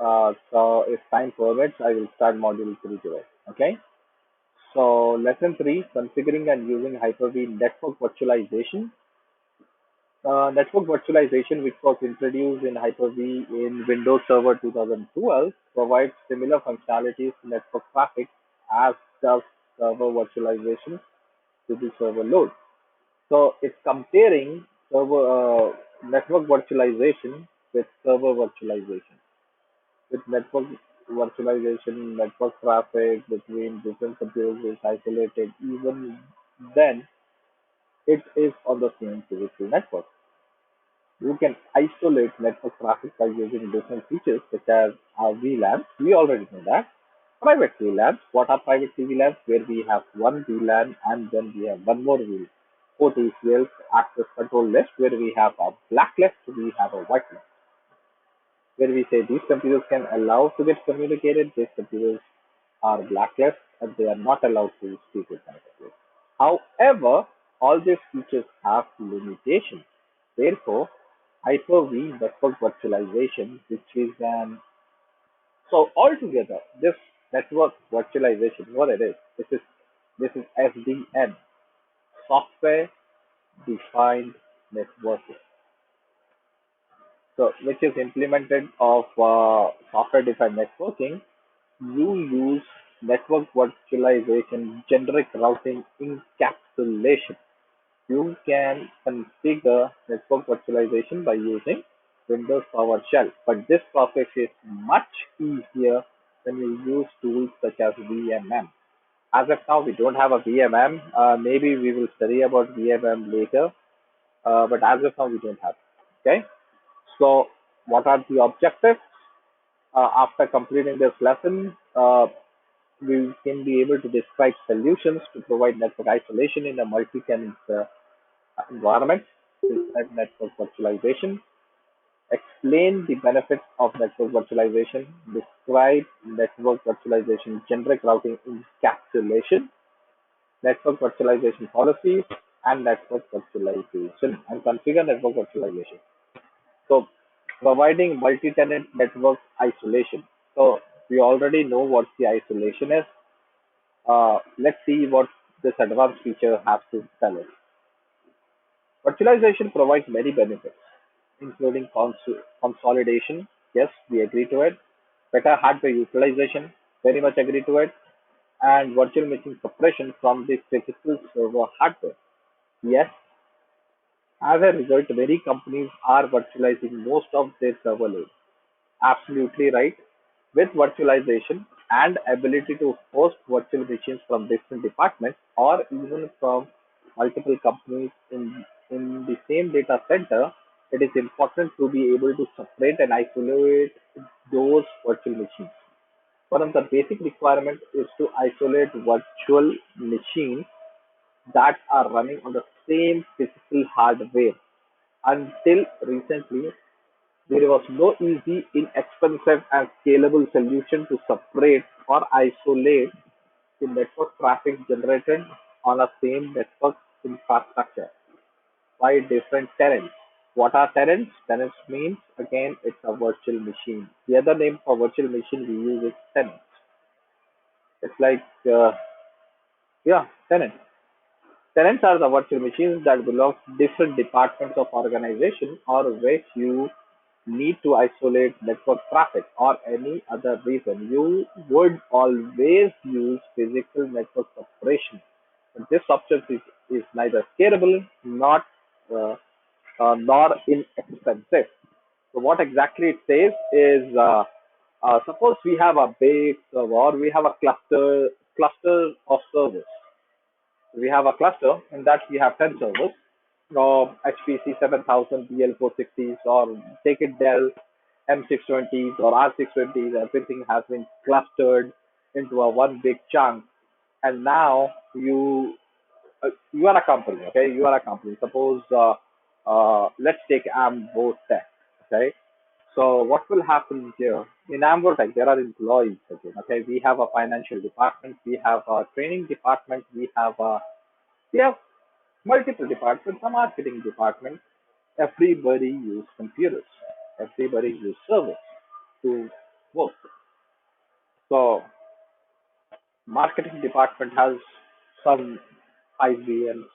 So if time permits, I will start module 3 today. Okay. So lesson 3, configuring and using Hyper-V network virtualization. Network virtualization, which was introduced in Hyper-V in Windows Server 2012, provides similar functionalities to network traffic as does server virtualization to the server load. So it's comparing network virtualization with server virtualization. With network virtualization, network traffic between different computers is isolated. Even then, it is on the same physical network. You can isolate network traffic by using different features such as VLANs. We already know that. Private VLANs. What are private VLANs? Where we have one VLAN and then we have one more VLAN. Port ACLs, access control list, where we have a blacklist, we have a whitelist, where we say these computers can allow to get communicated, these computers are blacklisted and they are not allowed to speak with anybody. However, all these features have limitations. Therefore, Hyper-V network virtualization, which is an so altogether this network virtualization, what it is, this is SDN, software defined networking. So which is implemented of software defined networking. You use network virtualization, generic routing encapsulation. You can configure network virtualization by using Windows PowerShell, but this process is much easier when you use tools such as VMM. As of now, we don't have a VMM. Maybe we will study about VMM later, but as of now, we don't have. Okay. So, what are the objectives? After completing this lesson, we can be able to describe solutions to provide network isolation in a multi-tenant environment, describe network virtualization, explain the benefits of network virtualization, describe network virtualization generic routing encapsulation, network virtualization policies, and network virtualization, and configure network virtualization. So, providing multi-tenant network isolation. So, we already know what the isolation is. Let's see what this advanced feature has to tell us. Virtualization provides many benefits, including consolidation. Yes, we agree to it. Better hardware utilization. Very much agree to it. And virtual machine suppression from the physical server hardware. Yes, as a result, many companies are virtualizing most of their server load. Absolutely right. With virtualization, and ability to host virtual machines from different departments or even from multiple companies in the same data center, it is important to be able to separate and isolate those virtual machines. One of the basic requirements is to isolate virtual machines that are running on the same physical hardware. Until recently, there was no easy, inexpensive, and scalable solution to separate or isolate the network traffic generated on a same network infrastructure by different tenants. What are tenants? Tenants means again it's a virtual machine. The other name for virtual machine we use is tenants. It's like yeah, tenants. Tenants are the virtual machines that belong to different departments of organization or which you need to isolate network traffic or any other reason. You would always use physical network separation. And this option is neither scalable uh, nor inexpensive. So what exactly it says is suppose we have a big server or we have a cluster of servers. We have a cluster in that we have 10 servers, HPC 7000, BL460s, or take it Dell M620s or R620s. Everything has been clustered into a one big chunk. And now you are a company, okay? You are a company. Suppose let's take Ambo Tech, okay? So what will happen here? In Ambo Tech, there are employees again, okay? We have a financial department, we have a training department, we have multiple departments, a marketing department. Everybody use computers. Everybody use servers to work. So marketing department has some 5 VMs.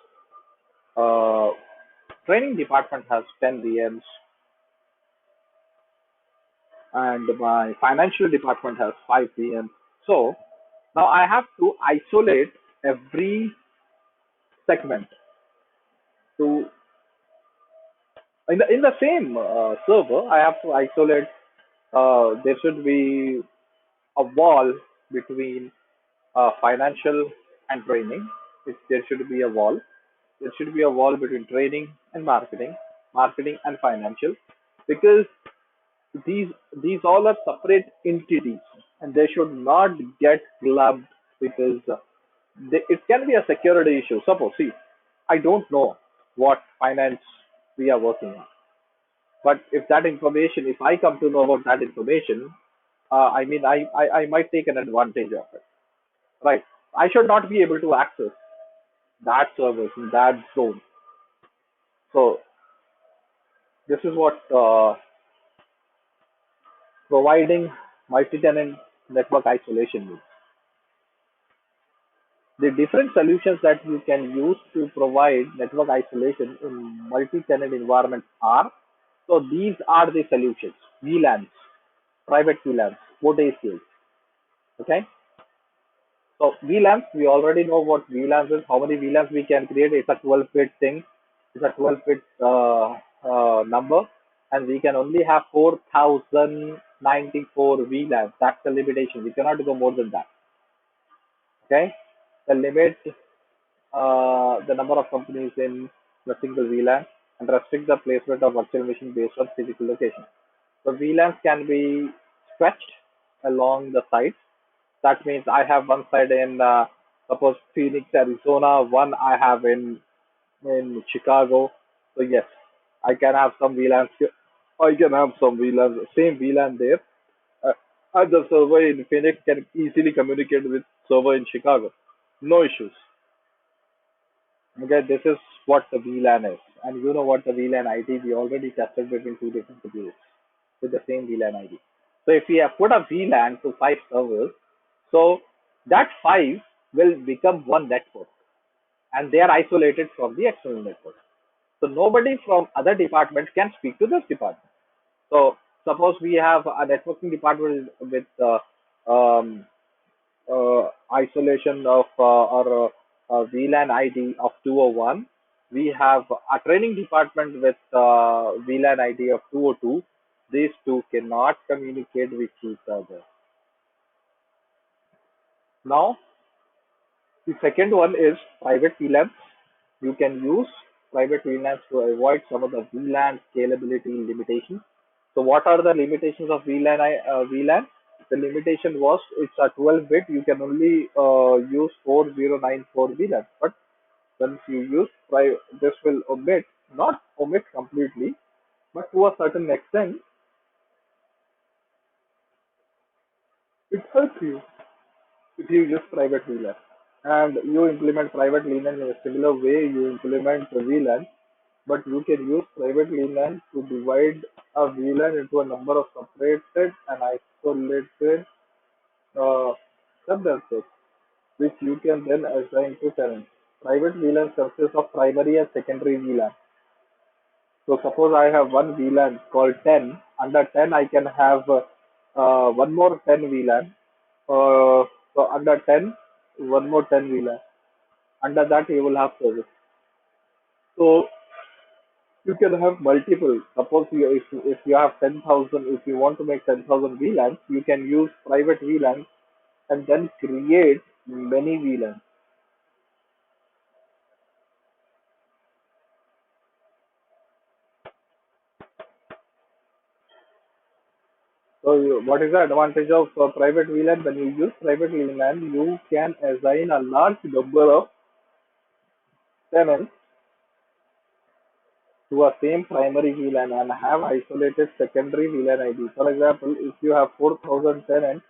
Training department has 10 VMs, and my financial department has 5 VMs. So now I have to isolate every segment to in the same server. I have to isolate. There should be a wall between financial and training. There should be a wall. There should be a wall between training and marketing and financial, because these these all are separate entities and they should not get clubbed, because it can be a security issue. Suppose, see, I don't know what finance we are working on, but if that information, if I come to know about that information, I mean, I might take an advantage of it, right? I should not be able to access that service in that zone. So this is what providing multi-tenant network isolation means. The different solutions that you can use to provide network isolation in multi-tenant environments are, so these are the solutions. VLANs, private VLANs, port ACLs. Okay. So VLANs, we already know what VLANs is. How many VLANs we can create? It's a 12-bit thing. It's a 12-bit number, and we can only have 4094 VLANs. That's the limitation. We cannot go more than that. Okay. The limit the number of companies in a single VLAN and restrict the placement of virtual machine based on physical location. So VLANs can be stretched along the sites. That means I have one side in suppose Phoenix, Arizona, one I have in Chicago. So yes, I can have some VLANs here. I can have some VLANs, same VLAN there. Uh, and the server in Phoenix can easily communicate with server in Chicago. No issues. Okay, this is what the VLAN is. And you know what the VLAN ID, we already tested between two different computers with the same VLAN ID. So if we have put a VLAN to 5 servers, so that 5 will become one network and they are isolated from the external network. So nobody from other departments can speak to this department. So suppose we have a networking department with isolation of or VLAN ID of 201. We have a training department with VLAN ID of 202. These two cannot communicate with each other. Now, the second one is private VLANs. You can use private VLANs to avoid some of the VLAN scalability limitations. So what are the limitations of VLAN? VLAN? The limitation was it's a 12-bit. You can only use 4094 VLAN. But once you use this will omit, not omit completely, but to a certain extent, it helps you if you use private VLAN. And you implement private VLAN in a similar way you implement the VLAN, but you can use private VLAN to divide a VLAN into a number of separated and isolated subnetworks, which you can then assign to tenants. Private VLAN consists of primary and secondary VLAN. So suppose I have one VLAN called 10. Under 10, I can have one more 10 VLAN. So under 10, one more 10 VLAN. Under that, you will have service. So you can have multiple. Suppose if you have 10,000, if you want to make 10,000 VLANs, you can use private VLANs and then create many VLANs. So what is the advantage of private VLAN? When you use private VLAN, you can assign a large number of tenants to a same primary VLAN and have isolated secondary VLAN ID. For example, if you have 4,000 tenants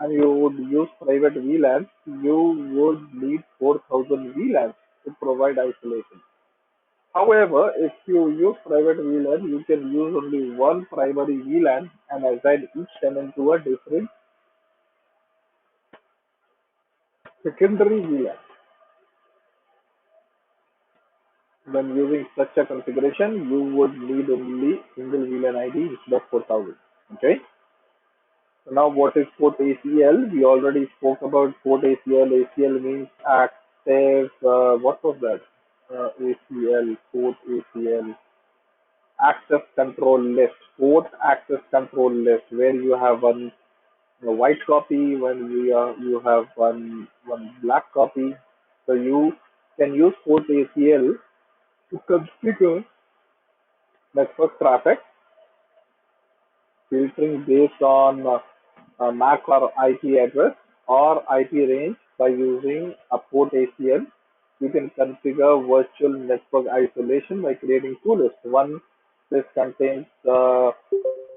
and you would use private VLANs, you would need 4,000 VLANs to provide isolation. However, if you use private VLAN, you can use only one primary VLAN and assign each tenant to a different secondary VLAN. When using such a configuration, you would need only single VLAN ID instead of 4,000. Okay. So now what is port ACL? We already spoke about port ACL. ACL means active, what was that? ACL, port ACL, access control list, port access control list, where you have one white copy, when you have one black copy. So you can use port ACL to configure network traffic filtering based on MAC or IP address or IP range by using a port ACL. You can configure virtual network isolation by creating two lists. One list contains the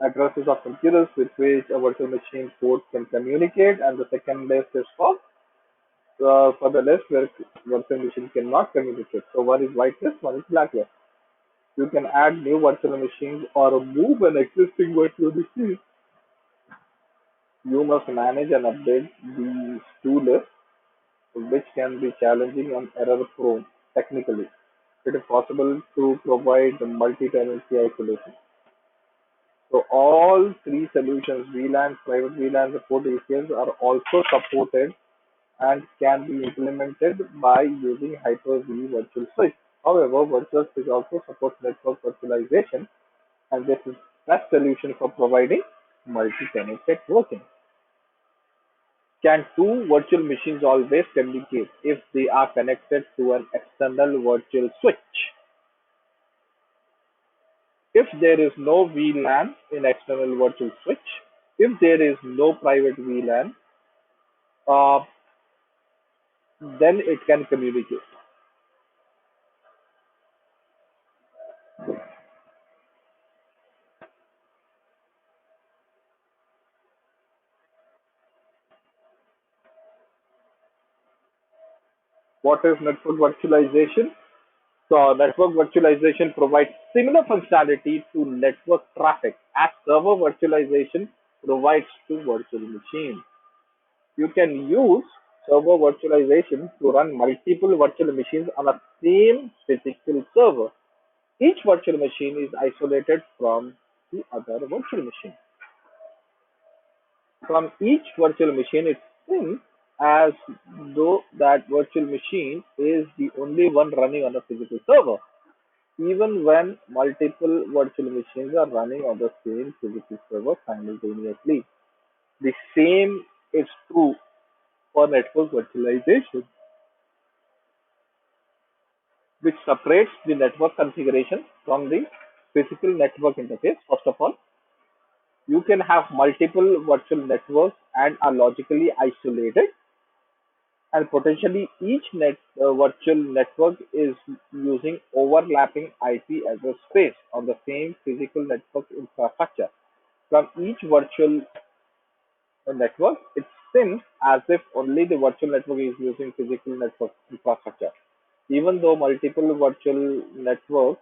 addresses of computers with which a virtual machine port can communicate, and the second list is for the list where virtual machine cannot communicate. So one is white list, one is black list. You can add new virtual machines or move an existing virtual machine. You must manage and update these two lists, which can be challenging and error-prone technically. It is possible to provide multi-tenancy isolation. So all three solutions, VLANs, private VLANs, and port ACLs, are also supported and can be implemented by using Hyper-V Virtual Switch. However, Virtual Switch also supports network virtualization, and this is best solution for providing multi-tenant networking. Can two virtual machines always communicate if they are connected to an external virtual switch? If there is no VLAN in external virtual switch, if there is no private VLAN, uh, then it can communicate. What is network virtualization? So network virtualization provides similar functionality to network traffic as server virtualization provides to virtual machines. You can use server virtualization to run multiple virtual machines on a same physical server. Each virtual machine is isolated from the other virtual machine. From each virtual machine, it seems as though that virtual machine is the only one running on a physical server, even when multiple virtual machines are running on the same physical server simultaneously. The same is true for network virtualization, which separates the network configuration from the physical network interface. First of all, you can have multiple virtual networks and are logically isolated, and potentially each virtual network is using overlapping IP address space on the same physical network infrastructure. From each virtual network, it seems as if only the virtual network is using physical network infrastructure, even though multiple virtual networks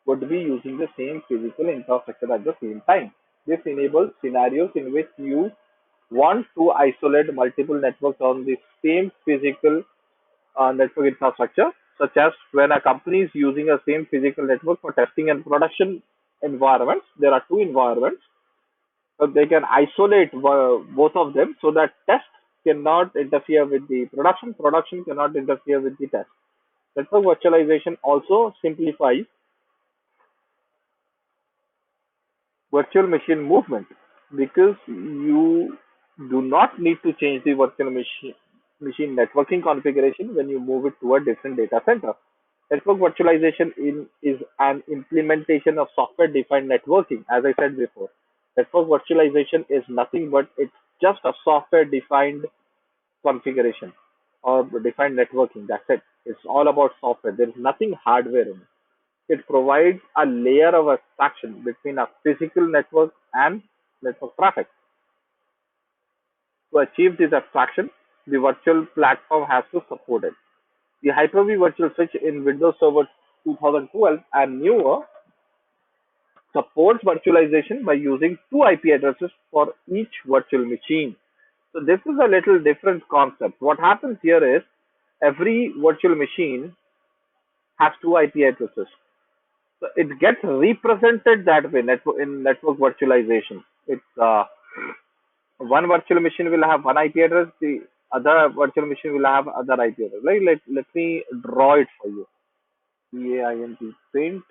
would be using the same physical infrastructure at the same time. This enables scenarios in which you want to isolate multiple networks on the same physical network infrastructure, such as when a company is using a same physical network for testing and production environments. There are two environments, so they can isolate both of them so that test cannot interfere with the production, production cannot interfere with the test. Network virtualization also simplifies virtual machine movement because you do not need to change the machine networking configuration when you move it to a different data center. Network virtualization is an implementation of software defined networking, as I said before. Network virtualization is nothing but it's just a software defined configuration or defined networking. That's it. It's all about software. There is nothing hardware in it. It provides a layer of abstraction between a physical network and network traffic. To achieve this abstraction, the virtual platform has to support it. The Hyper-V virtual switch in Windows Server 2012 and newer supports virtualization by using two IP addresses for each virtual machine. So this is a little different concept. What happens here is every virtual machine has two IP addresses. So it gets represented that way in network virtualization. It's one virtual machine will have one IP address, the other virtual machine will have other IP address. Let me draw it for you. PAINT paint.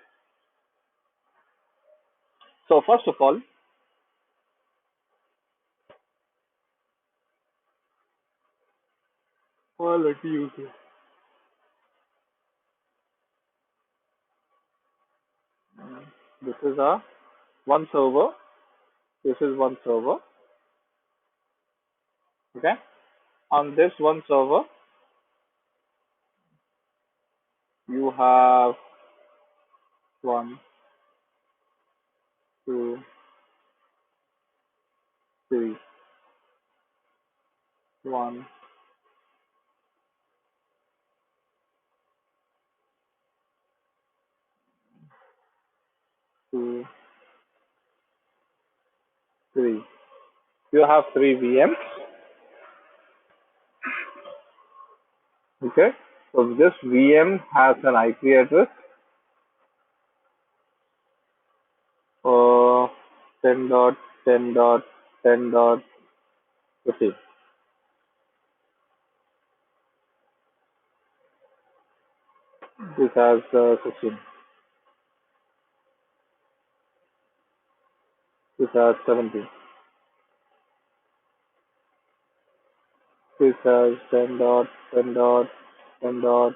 So first of all, let me use it. This is a one server. This is one server. Okay. On this one server, you have one, two, three, one, two, three. You have three VMs. Okay. So this VM has an IP address uh 10 dot 10 dot 10 dot 50. This has 16. This has 17. This has 10 dot 10 dot 10 dot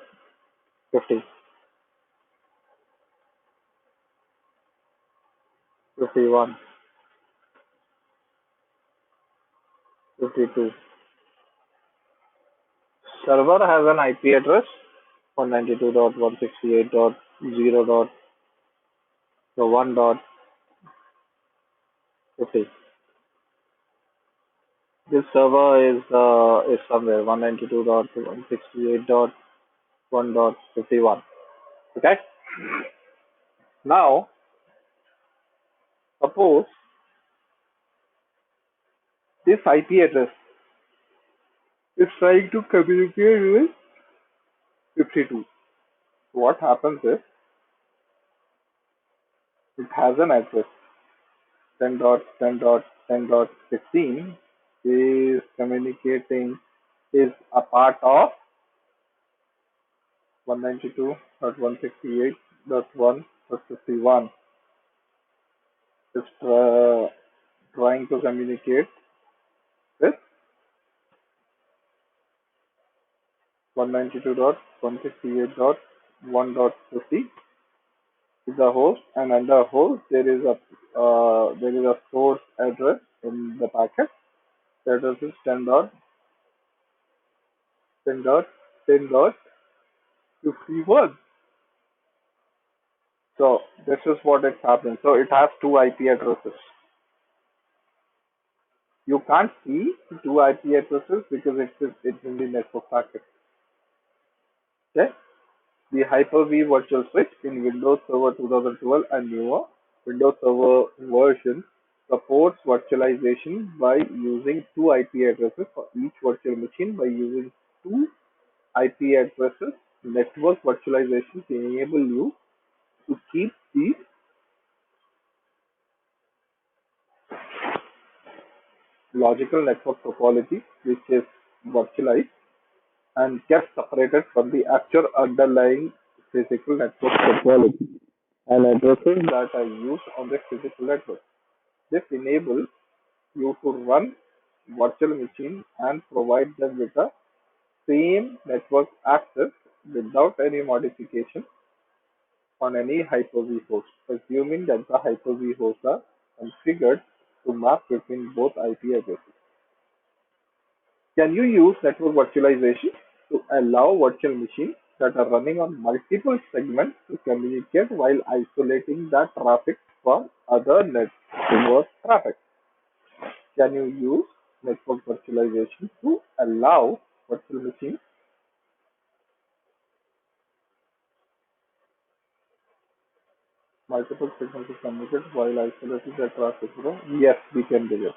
50. 51. 52. Server has an IP address 192.168.0 dot so 1.50. This server is somewhere 192.168.1.51. Okay. Now suppose this IP address is trying to communicate with 52. What happens is it has an address 10 dot 10 dot 10 dot 16 is communicating is a part of 192.168.1.51 is trying to communicate with 192.168.1.50 is the host, and under host there is a source address in the packet. The address is 10.10.10.51. So this is what it's happening. So it has two IP addresses. You can't see two IP addresses because it's in the network packet. Okay. The Hyper-V virtual switch in Windows Server 2012 and newer Windows Server version supports virtualization by using two IP addresses for each virtual machine. By using two IP addresses, network virtualization can enable you to keep these logical network topology, which is virtualized and kept separated from the actual underlying physical network topology and addresses that are used on the physical network. This enables you to run virtual machines and provide them with the same network access without any modification on any Hyper-V host, assuming that the Hyper-V hosts are configured to map between both IP addresses. Can you use network virtualization to allow virtual machines that are running on multiple segments to communicate while isolating that traffic from other network traffic? Can you use network virtualization to allow virtual machines multiple segments to communicate while isolating the traffic from? Yes, we can do it.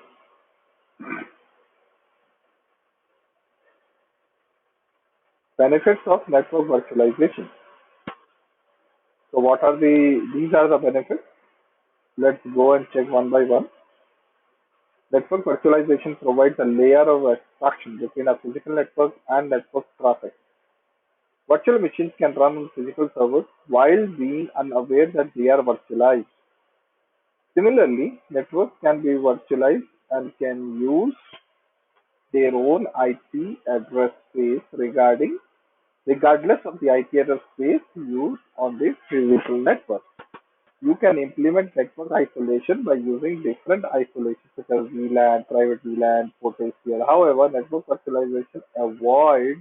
Benefits of network virtualization. So what are these are the benefits. Let's go and check one by one. Network virtualization provides a layer of abstraction between a physical network and network traffic. Virtual machines can run on physical servers while being unaware that they are virtualized. Similarly, networks can be virtualized and can use their own IP address space regardless of the IP address space used on the physical network. You can implement network isolation by using different isolations such as VLAN, private VLAN, port ACL. However, network virtualization avoids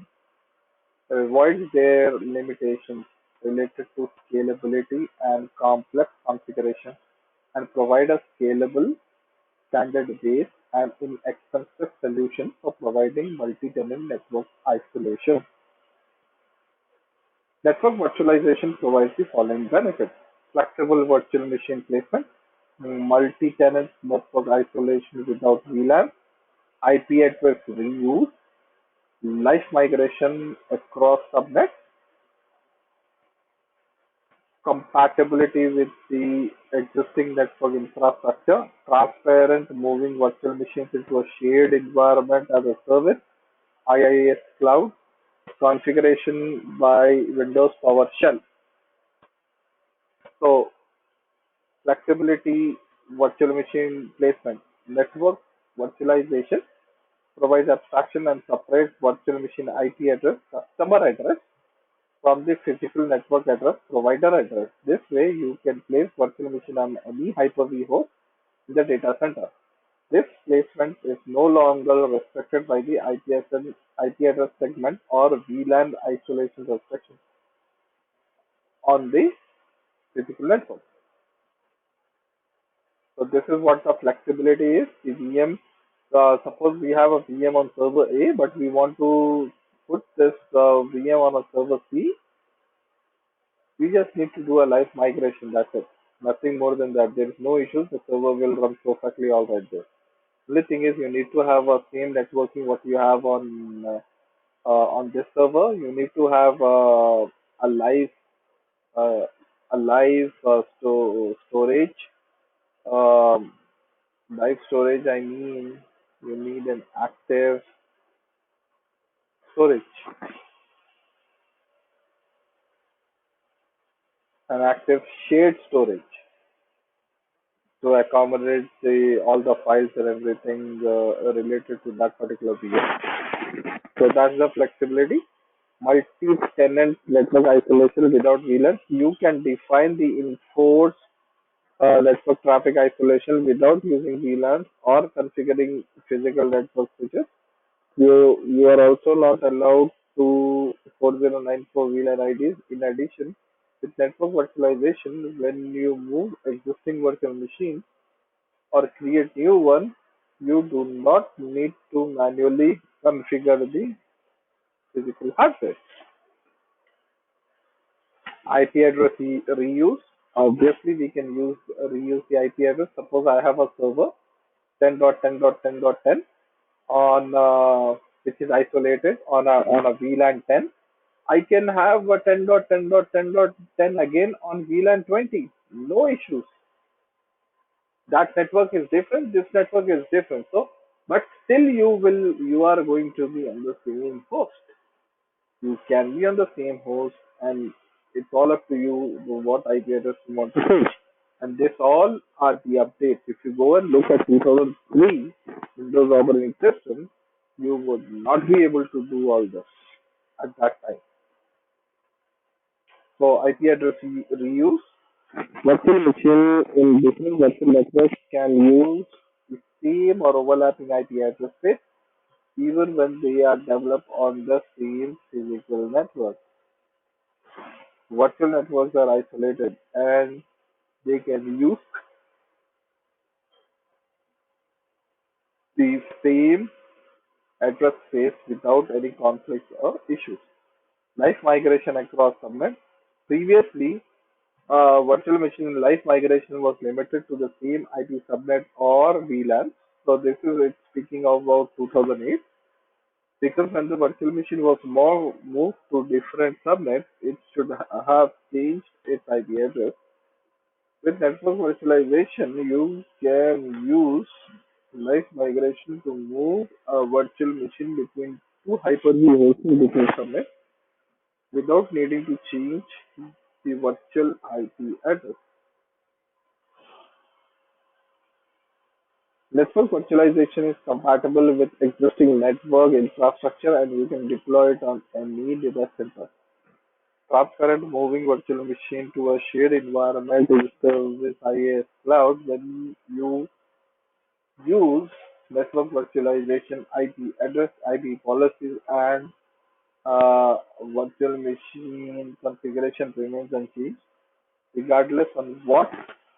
their limitations related to scalability and complex configuration and provide a scalable, standard-based, and inexpensive solution for providing multi-tenant network isolation. Network virtualization provides the following benefits: flexible virtual machine placement, multi-tenant network isolation without VLAN, IP address reuse, live migration across subnets, compatibility with the existing network infrastructure, transparent moving virtual machines into a shared environment as a service, IaaS cloud, configuration by Windows PowerShell. So flexibility, virtual machine placement, network virtualization provides abstraction and separates virtual machine IP address, customer address from the physical network address, provider address. This way, you can place virtual machine on any Hyper-V host in the data center. This placement is no longer restricted by the IP address segment or VLAN isolation restrictions on the physical network. So this is what the flexibility is. The VM, suppose we have a VM on server A, but we want to put this VM on a server C. We just need to do a live migration. That's it. Nothing more than that. There is no issues. The server will run perfectly all right there. Only thing is you need to have a same networking what you have on this server. You need to have a live uh, storage. Um, Live storage. I mean, you need an active storage, an active shared storage to accommodate all the files and everything related to that particular VM. So that's the flexibility. multi-tenant network isolation without VLANs. You can define the enforced network traffic isolation without using VLANs or configuring physical network switches. You are also not allowed to 4094 VLAN IDs. In addition, with network virtualization, when you move existing virtual machines or create new ones, you do not need to manually configure the physical hardware. IP address reuse. Obviously, we can reuse the IP address. Suppose I have a server 10.10.10.10 on which is isolated on a VLAN 10. I can have a 10.10.10.10 again on VLAN 20. No issues. That network is different. This network is different. So, but still you are going to be on the same host. You can be on the same host, and it's all up to you what IP address you want to change. And this all are the updates. If you go and look at 2003 Windows operating system, you would not be able to do all this at that time. So IP address reuse. Virtual machine in different virtual networks can use the same or overlapping IP address space even when they are developed on the same physical network. Virtual networks are isolated and they can use the same address space without any conflicts or issues. Life migration across subnets. Previously, virtual machine life migration was limited to the same IP subnet or VLAN. So this is it speaking about 2008. Because when the virtual machine was more moved to different subnets, it should have changed its IP address. With network virtualization, you can use live migration to move a virtual machine between two Hyper-V hosts in different subnets without needing to change the virtual IP address. Network virtualization is compatible with existing network infrastructure and you can deploy it on any data center. Transparent moving virtual machine to a shared environment is service IaaS cloud when you use network virtualization, IP address, IP policies, and virtual machine configuration remains unchanged, regardless on what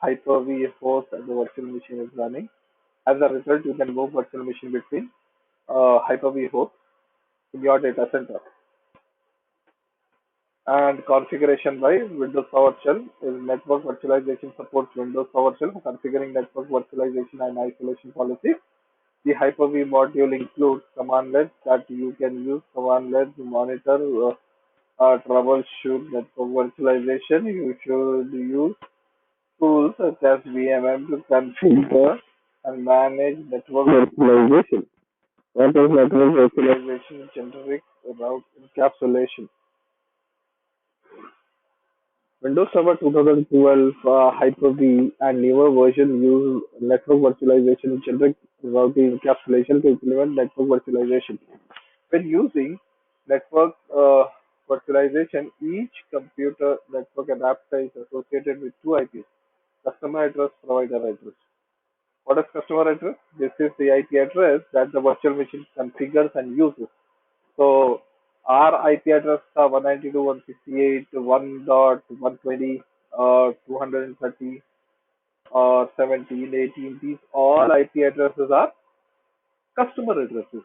Hyper-V host the virtual machine is running. As a result, you can move virtual machine between Hyper-V hosts in your data center. And configuration by Windows PowerShell is network virtualization supports Windows PowerShell for configuring network virtualization and isolation policies. The Hyper-V module includes commandlets that you can use commandlets to monitor troubleshoot network virtualization. You should use tools such as VMM to configure and manage network virtualization. What is network virtualization? Generic route encapsulation. Windows Server 2012 Hyper-V and newer version use network virtualization generic routing encapsulation to implement network virtualization. When using network virtualization, each computer network adapter is associated with two IPs, customer address, provider address. What is customer address? This is the IP address that the virtual machine configures and uses. So our IP address are 192.168, 1.120, 230, or 17, 18. These all IP addresses are customer addresses.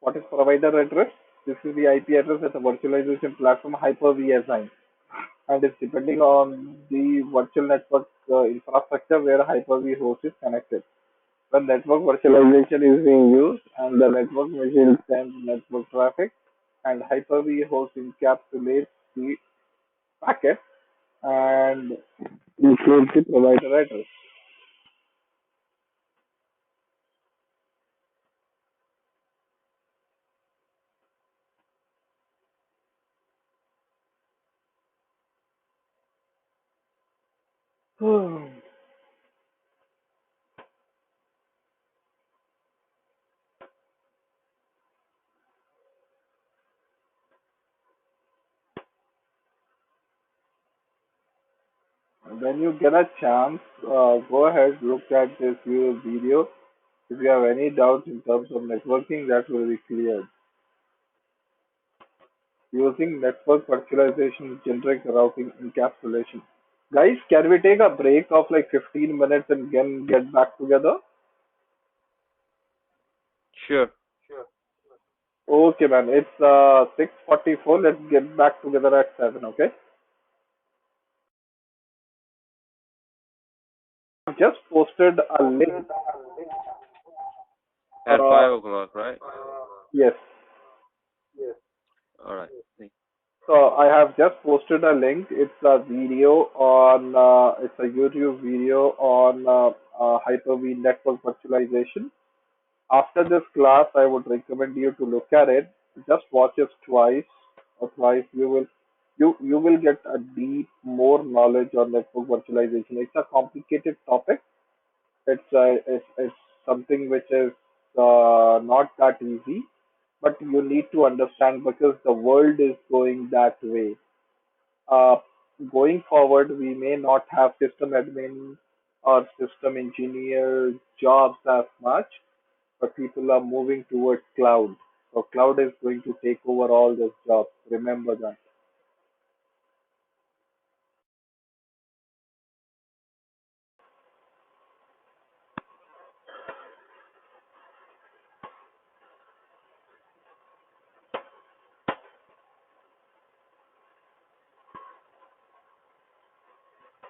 What is provider address? This is the IP address that the virtualization platform Hyper-V assigns, and it's depending on the virtual network infrastructure where Hyper-V host is connected. When network virtualization is being used and the network machine sends network traffic, and Hyper-V host encapsulates the packet and includes the provider address. When you get a chance, go ahead, look at this video. If you have any doubts in terms of networking, that will be cleared. Using network virtualization, generic routing, encapsulation. Guys, can we take a break of like 15 minutes and then get back together? Sure. Okay, man. It's 6:44. Let's get back together at 7. Okay. I've just posted a link. At Uh, 5 o'clock, right? yes. All right. Thank- So I have just posted a link. It's a video on. It's a YouTube video on Hyper-V network virtualization. After this class, I would recommend you to look at it. Just watch it twice or thrice. You will get a deep more knowledge on network virtualization. It's a complicated topic. It's something which is not that easy, but you need to understand because the world is going that way. Uh, Going forward, we may not have system admin or system engineer jobs as much, but people are moving towards cloud. So cloud is going to take over all those jobs. Remember that.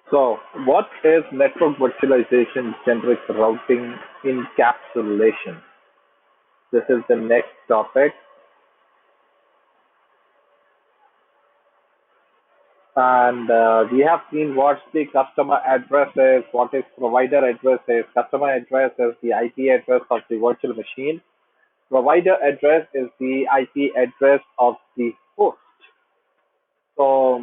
So what is network virtualization generic routing encapsulation? This is the next topic. And we have seen what the customer address is, what is provider address is. Customer address is the IP address of the virtual machine. Provider address is the IP address of the host. So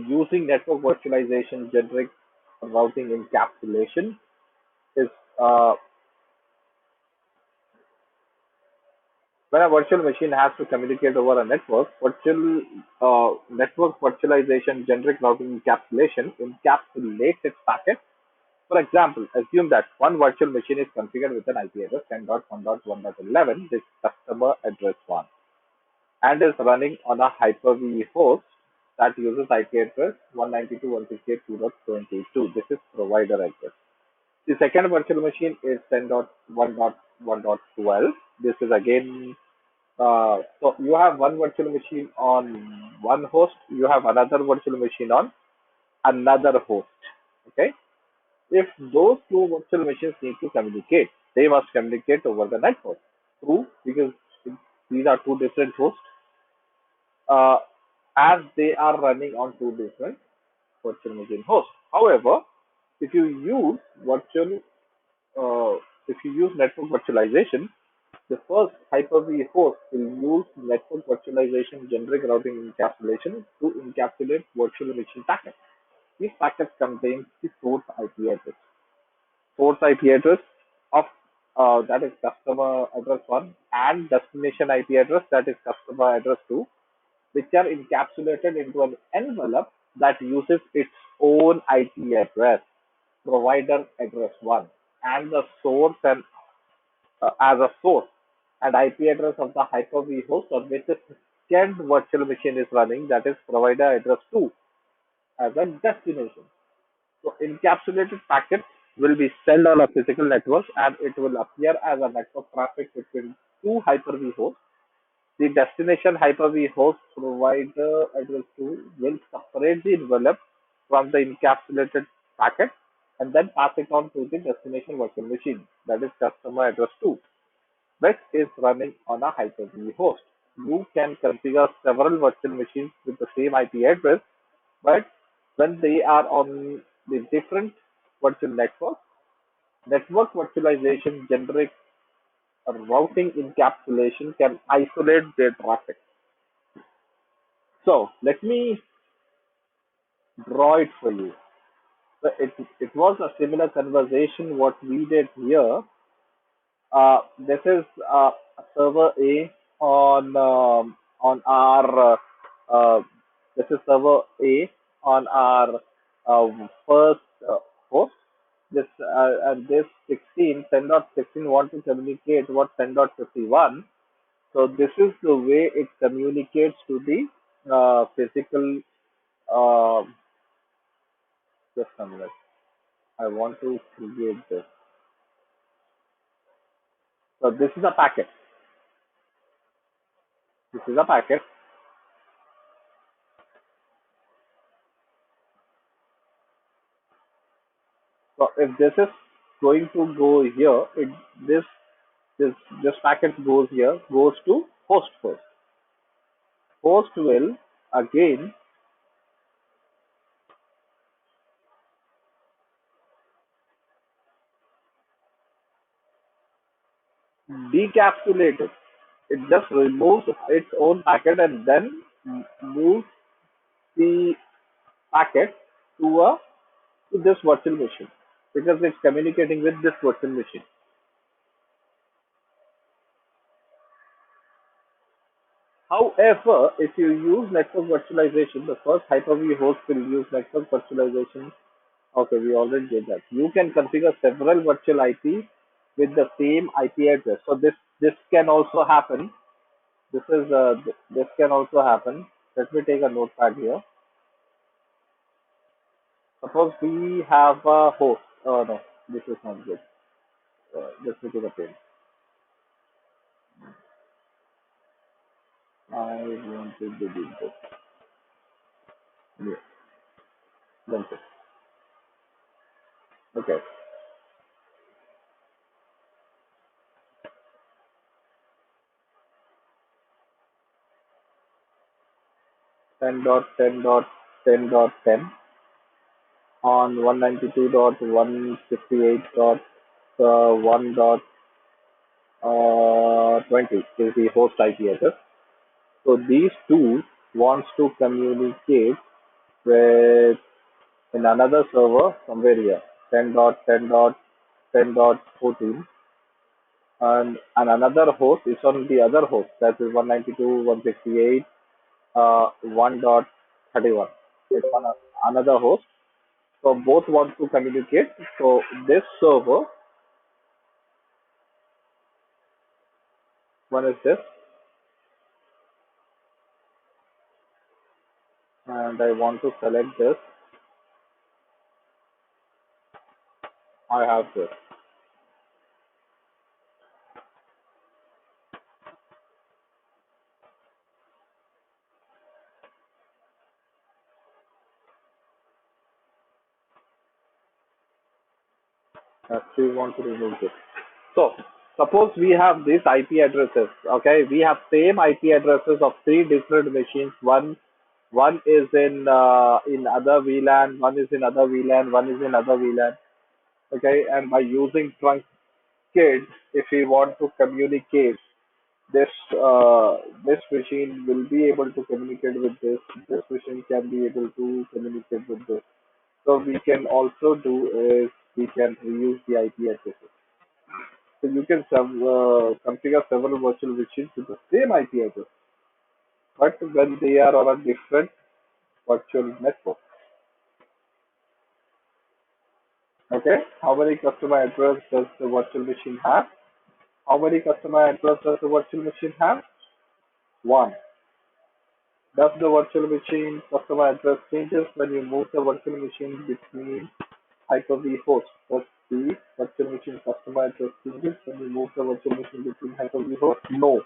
using network virtualization, generic routing encapsulation is uh, when a virtual machine has to communicate over a network. Network virtualization, generic routing encapsulation encapsulates its packet. For example, assume that one virtual machine is configured with an IP address 10.1.1.11, this customer address 1, and is running on a Hyper-V host that uses IP address 192.168.2.22. This is provider address. The second virtual machine is 10.1.1.12. This is again, so you have one virtual machine on one host, you have another virtual machine on another host. Okay. If those two virtual machines need to communicate, they must communicate over the network. True, because these are two different hosts, uh, as they are running on two different virtual machine hosts. However, if you use virtual, if you use network virtualization, the first Hyper-V host will use network virtualization generic routing encapsulation to encapsulate virtual machine packets. These packets contain the source IP address. Source IP address of that is customer address 1 and destination IP address that is customer address 2, which are encapsulated into an envelope that uses its own IP address, provider address 1, and the source and as a source and IP address of the Hyper-V host on which the second virtual machine is running, that is provider address 2 as a destination. So encapsulated packets will be sent on a physical network and it will appear as a network traffic between two Hyper-V hosts. The destination Hyper-V host provider address 2 will separate the envelope from the encapsulated packet and then pass it on to the destination virtual machine, that is customer address 2, which is running on a Hyper-V host. You can configure several virtual machines with the same IP address, but when they are on the different virtual networks, network virtualization generic routing encapsulation can isolate their traffic. So let me draw it for you. So it was a similar conversation what we did here. This is server A on our this is server A on our first host. This and this 16 10.16 want to communicate what 10.51. So this is the way it communicates to the physical. Uh, just a minute. I want to create this. So this is a packet. This is a packet. So if this is going to go here, this this this packet goes here, goes to host first. Host will again decapsulate it. It just removes its own packet and then moves the packet to a to this virtual machine because it's communicating with this virtual machine. However, if you use network virtualization, the first Hyper-V host will use network virtualization. Okay, we already did that. You can configure several virtual IP with the same IP address. So this can also happen. This can also happen. Let me take a notepad here. Suppose we have a host. Oh no, this is not good. Let me take a pen. I want to delete this. Yeah, that's it. Okay. 10.10.10.10 on 192.168.1.20 is the host IP address. So these two wants to communicate with in another server somewhere here 10.10.10.14 and another host is on the other host that is 192.168 1.31. It's on another host. So both want to communicate. So this server, one is this, and I want to select this. I have this. Actually, want to remove this. So suppose we have these IP addresses. Okay, we have same IP addresses of three different machines. One is in other VLAN, one is in other VLAN, one is in other VLAN. Okay, and by using truncate, if we want to communicate, this this machine will be able to communicate with this. This machine can be able to communicate with this. So we can also do is we can reuse the IP addresses. So you can configure several virtual machines with the same IP address, but when they are on a different virtual network. Okay, how many customer address does the virtual machine have? How many customer address does the virtual machine have? One. Does the virtual machine customer address changes when you move the virtual machine between Hyper-V hosts? Does the virtual machine customer address changes when you move the virtual machine between Hyper-V hosts? No.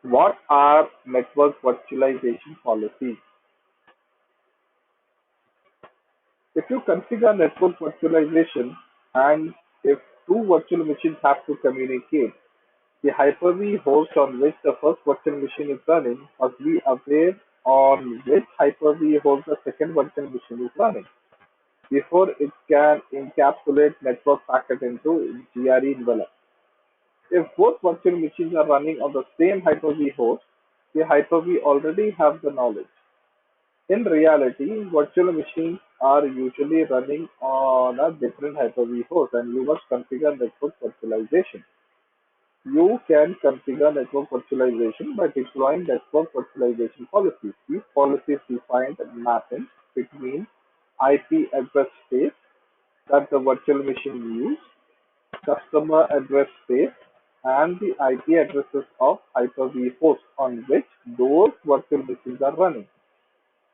What are network virtualization policies? If you configure network virtualization and if two virtual machines have to communicate, the Hyper-V host on which the first virtual machine is running must be aware on which Hyper-V host the second virtual machine is running before it can encapsulate network packet into GRE envelope. If both virtual machines are running on the same Hyper-V host, the Hyper-V already have the knowledge. In reality, virtual machines are usually running on a different Hyper-V host and you must configure network virtualization. You can configure network virtualization by deploying network virtualization policies. policies defined mapping between IP address space that the virtual machine use, customer address space, and the IP addresses of Hyper-V host on which those virtual machines are running.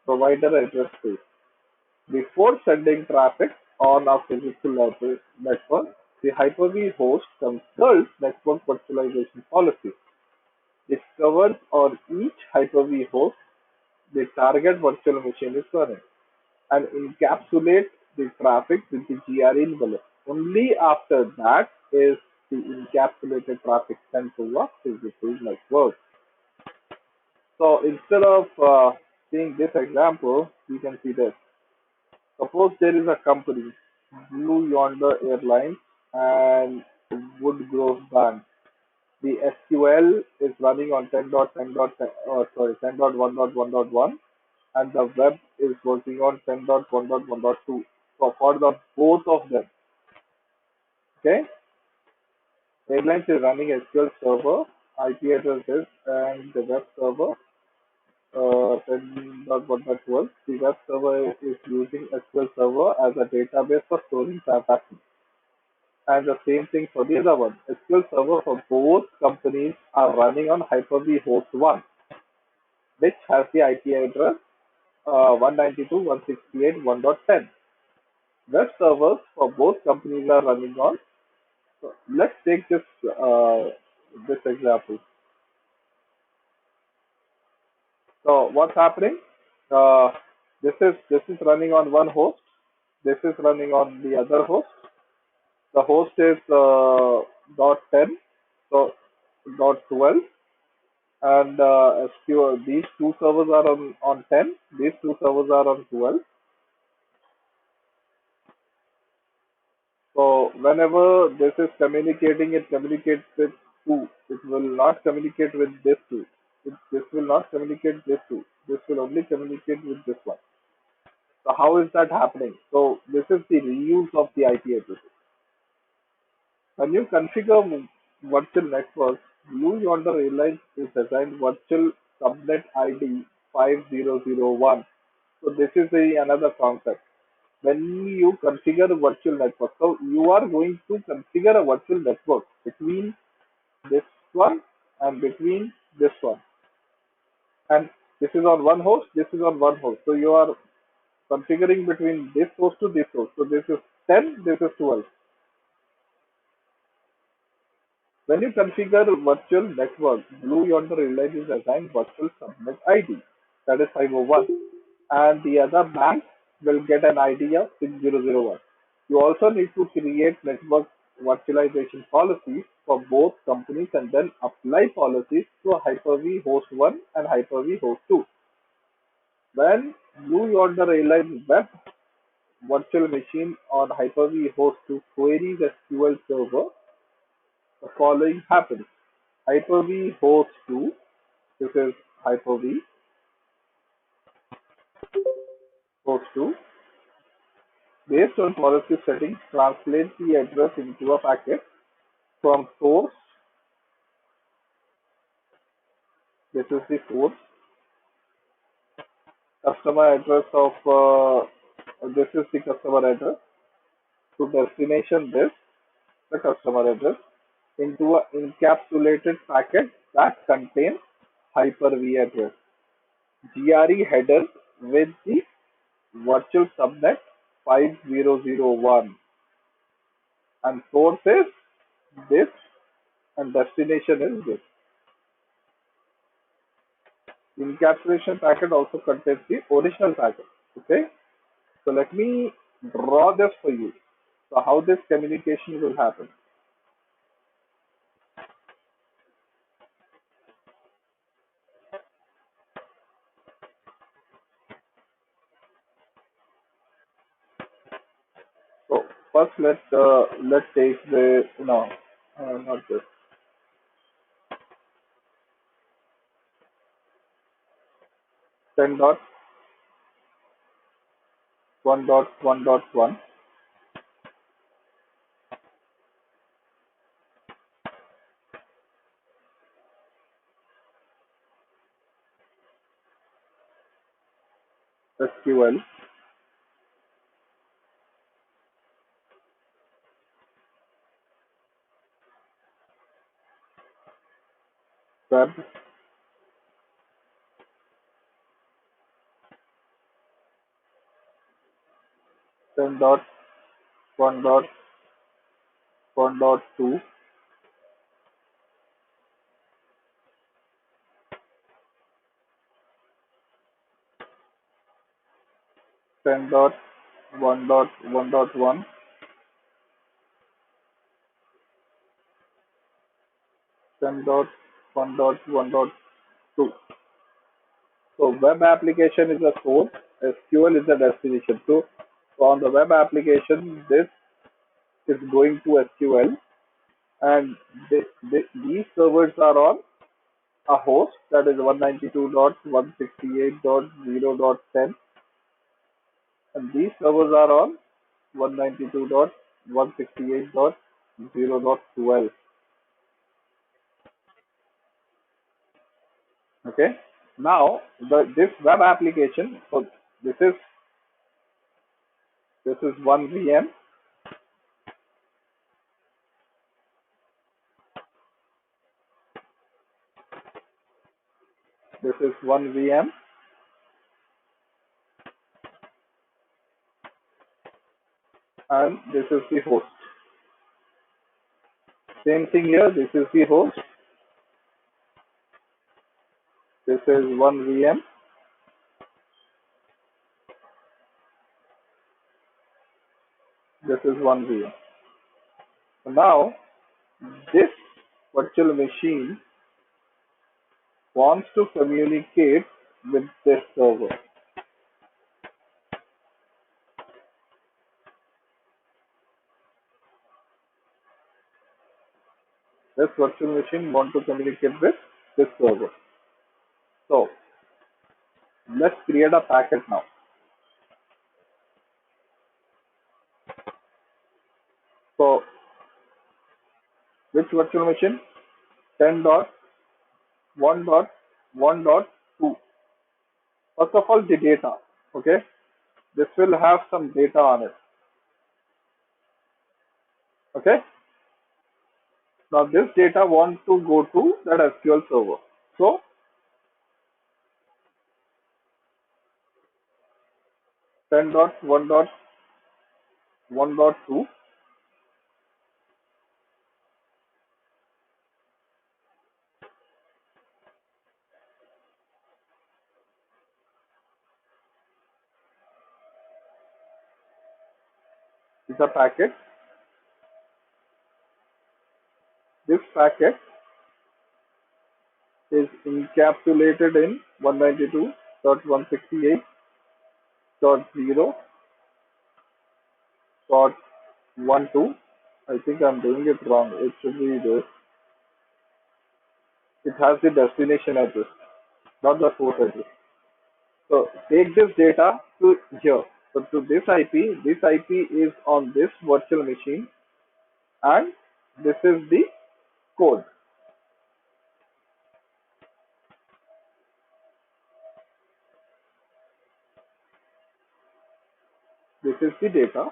Provider address space. Before sending traffic on a physical network, the Hyper-V host consults network virtualization policy, discovers on each Hyper-V host the target virtual machine is running, and encapsulates the traffic with the GRE envelope. Only after that is the encapsulated traffic sent to a physical network. So instead of seeing this example, you can see this. Suppose there is a company, Blue Yonder Airlines and Woodgrove Bank. The SQL is running on 10.1.1.1 and the web is working on 10.1.1.2. So for the both of them, okay, Airlines is running SQL Server, IP addresses, and the web server 10.1.12. The web server is using SQL Server as a database for storing transactions. And the same thing for the other one. SQL Server for both companies are running on Hyper-V host 1, which has the IP address 192.168.1.10. Web servers for both companies are running on. So let's take this example. So what's happening? Uh, this is running on one host. This is running on the other host. The host is dot 10, so dot 12, and these two servers are on 10. These two servers are on 12. So whenever this is communicating, it communicates with two. It will not communicate with this two. This will not communicate this two. This will only communicate with this one. So how is that happening? So this is the reuse of the IP addresses. When you configure virtual networks, Blue Yonder Airlines is assigned virtual subnet ID 5001. So this is another concept. When you configure a virtual network, so you are going to configure a virtual network between this one and between this one. And this is on one host, this is on one host. So you are configuring between this host to this host. So this is 10, this is 12. When you configure virtual network, Blue Yonder Airlines is assigned virtual subnet ID, that is 501, and the other bank will get an ID of 6001. You also need to create network virtualization policies for both companies and then apply policies to Hyper-V host 1 and Hyper-V host 2. When Blue Yonder Airlines web virtual machine on Hyper-V host 2 queries SQL server, the following happens. Hyper-V host 2, this is Hyper-V host 2, based on policy settings, translate the address into a packet from source. This is the source. Customer address of this is the customer address. To destination, this the customer address into a encapsulated packet that contains Hyper-V address. GRE header with the virtual subnet 5001 and source is this and destination is this. Encapsulation packet also contains the original packet. Okay, so let me draw this for you. So how this communication will happen. So first let's take the no not this 10.1.1.1. SQL, web, ten dot one dot one dot two, 10 dot one dot one dot one, 10 dot one dot one dot two. So web application is a source, SQL is the destination. So on the web application, this is going to SQL, and these servers are on a host that is 192.168.0.10, and these servers are on 192.168.0.12. Okay. Now this web application. So this is this is one VM. This is one VM, and this is the host. Same thing here. This is the host. This is one VM. This is one VM. So now this virtual machine wants to communicate with this server. This virtual machine wants to communicate with this server. So let's create a packet now. So which virtual machine? 10.1.1.2. First of all, the data. Okay, this will have some data on it. Okay, now this data wants to go to that SQL server. So 10.1.1.2 is a packet. This packet is encapsulated in 192.168.0.12. I think I'm doing it wrong. It should be this. It has the destination address, not the source address. So take this data to here. So to this IP is on this virtual machine, and this is the code. This is the data.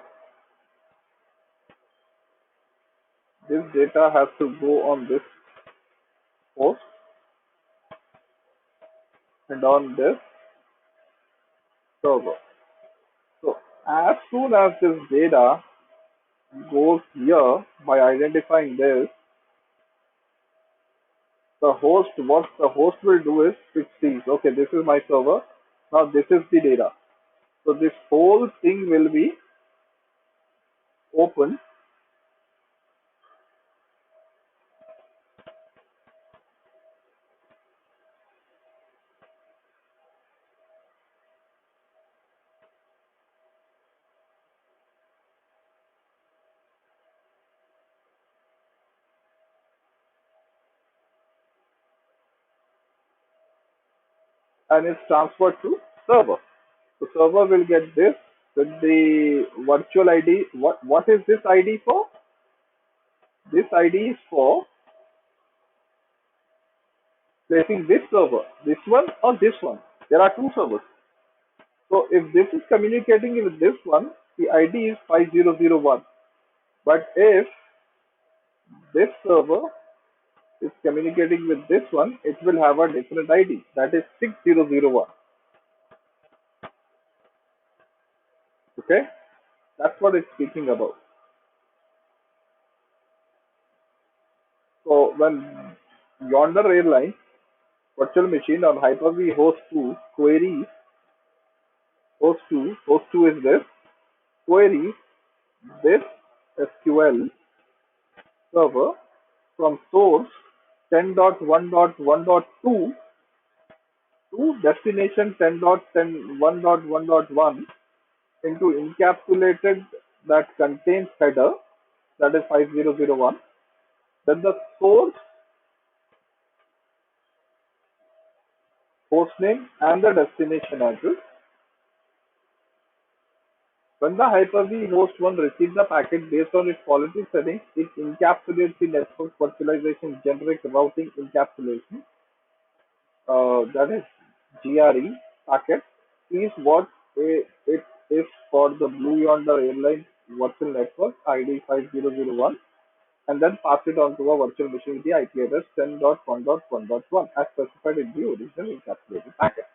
This data has to go on this host and on this server. So as soon as this data goes here, by identifying this, the host, what the host will do is it sees, okay, this is my server. Now this is the data. So this whole thing will be open, and it's transferred to server. So server will get this with the virtual ID. What is this ID for? This ID is for placing this server, this one or this one. There are two servers. So if this is communicating with this one, the ID is 5001. But if this server is communicating with this one, it will have a different ID, that is 6001. Okay, that's what it's speaking about. So when Yonder Airlines virtual machine on Hyper-V host 2 queries host 2 is this query this SQL server from source 10.1.1.2 to destination 10.10.1.1.1 into encapsulated that contains header, that is 5001. Then the source hostname and the destination address. When the Hyper-V host 1 receives the packet based on its policy settings, it encapsulates the network virtualization generic routing encapsulation, that is GRE packet, is what it is for the Blue Yonder Airlines virtual network ID 5001, and then pass it on to a virtual machine with the IP address 10.1.1.1 as specified in the original encapsulated packet.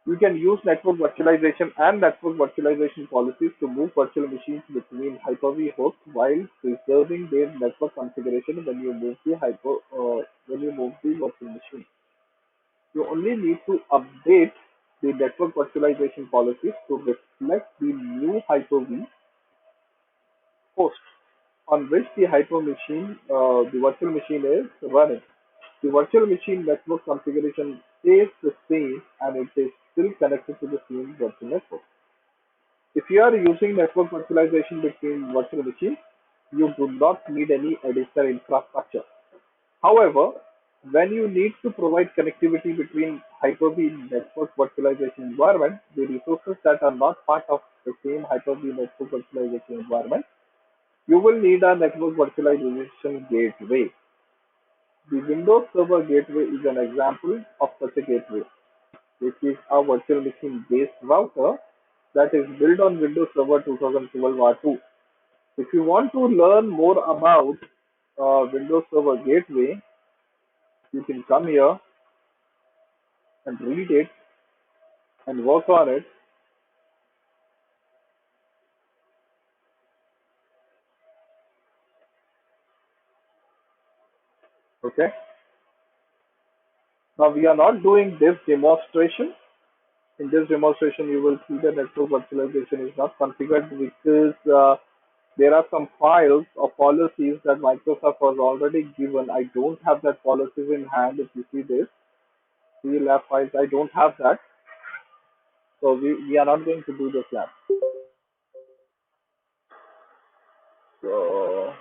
You can use network virtualization and network virtualization policies to move virtual machines between Hyper-V hosts while preserving their network configuration when you move the virtual machine. You only need to update the network virtualization policies to reflect the new Hyper-V host on which the virtual machine is running. The virtual machine network configuration stays the same and it is still connected to the same virtual network. If you are using network virtualization between virtual machines, you do not need any additional infrastructure. However, when you need to provide connectivity between Hyper-V network virtualization environment, the resources that are not part of the same Hyper-V network virtualization environment, you will need a network virtualization gateway. The Windows Server Gateway is an example of such a gateway, which is a virtual machine based router that is built on Windows Server 2012 R2. If you want to learn more about Windows Server Gateway, you can come here and read it and work on it. Okay. Now we are not doing this demonstration. In this demonstration, you will see the network virtualization is not configured because there are some files or policies that Microsoft has already given. I don't have that policies in hand. If you see this, CLab files, I don't have that. So we are not going to do this lab. So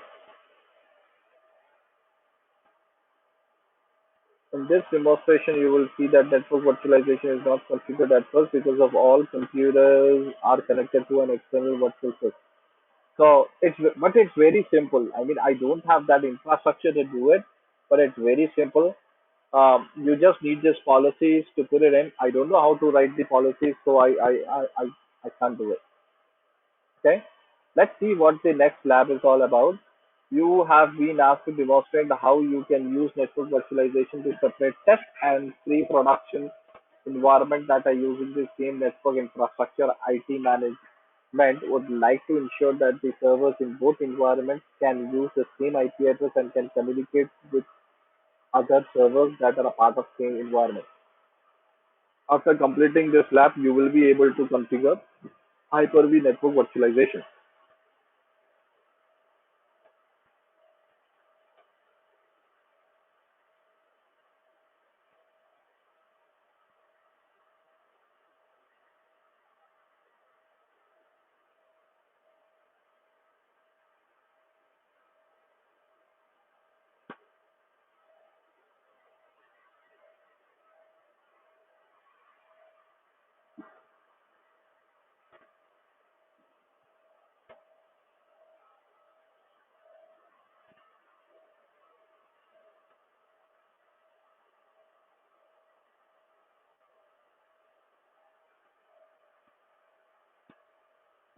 in this demonstration, you will see that network virtualization is not configured at first because of all computers are connected to an external virtual system. So it's very simple. I mean, I don't have that infrastructure to do it, but it's very simple. You just need these policies to put it in. I don't know how to write the policies, so I can't do it. Okay, let's see what the next lab is all about. You have been asked to demonstrate how you can use network virtualization to separate test and pre-production environment that are using the same network infrastructure. IT management would like to ensure that the servers in both environments can use the same IP address and can communicate with other servers that are a part of same environment. After completing this lab, you will be able to configure Hyper-V network virtualization.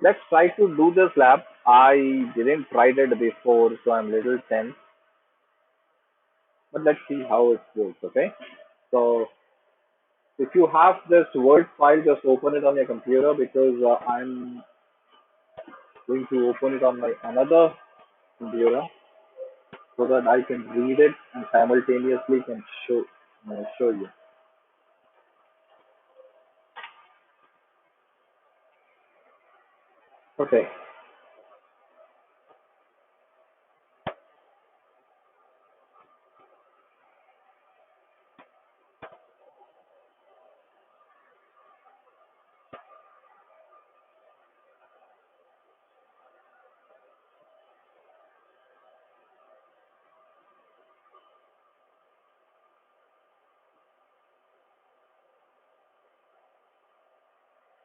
Let's try to do this lab. I didn't tried it before, so I'm little tense, but let's see how it goes, okay? So if you have this Word file, just open it on your computer because I'm going to open it on my another computer so that I can read it and simultaneously can show you. Okay,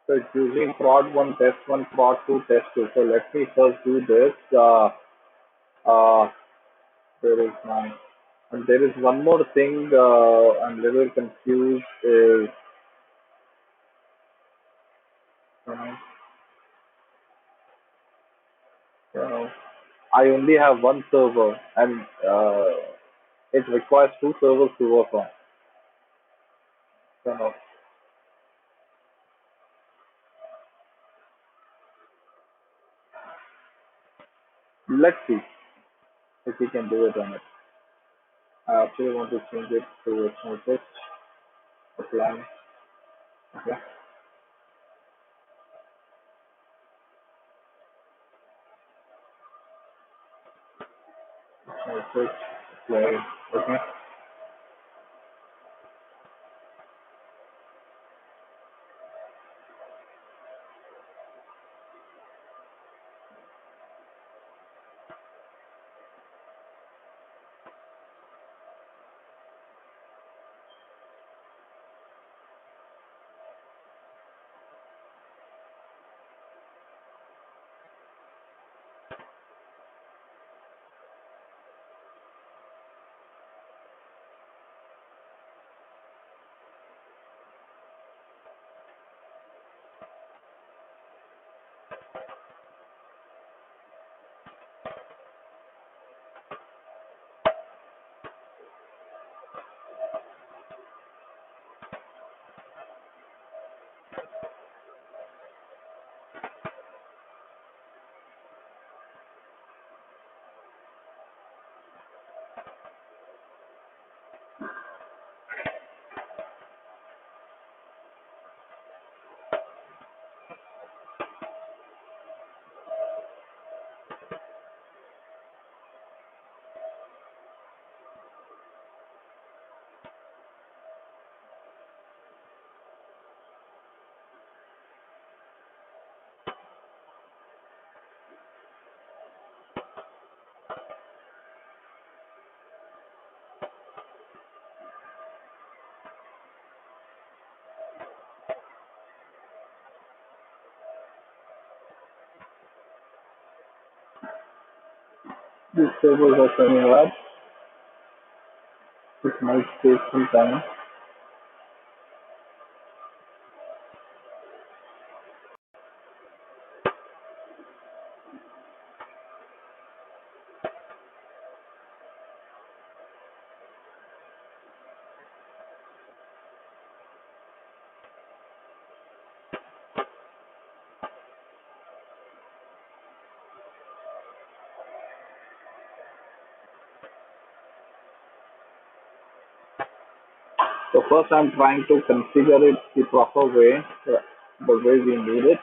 so it's using prod one, test one, prod two, test two. So let me first do this. Uh, there is my, and there is one more thing I'm a little confused is, uh, uh, I only have one server and it requires two servers to work on. So let's see if we can do it on it. I actually want to change it to a small text, apply. Okay, small text, apply. Okay. These servers are coming up. It might take some time. So first I'm trying to configure it the proper way, the way we need it.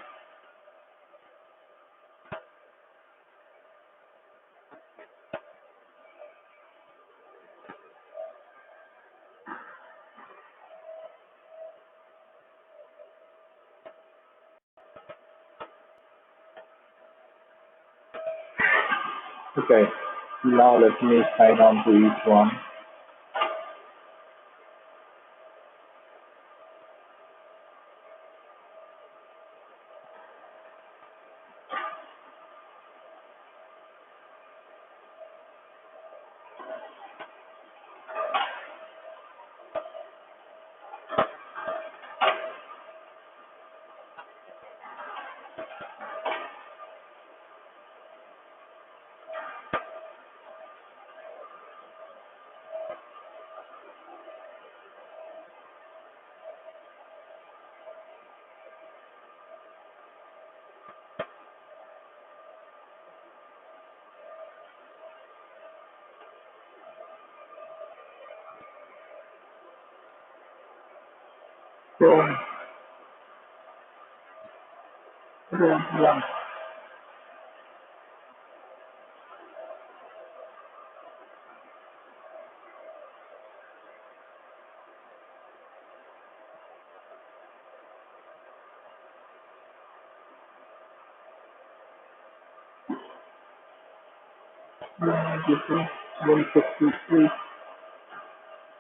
Okay, now let me sign on to each one. Chrome, Chrome 1, Chrome 92, 158,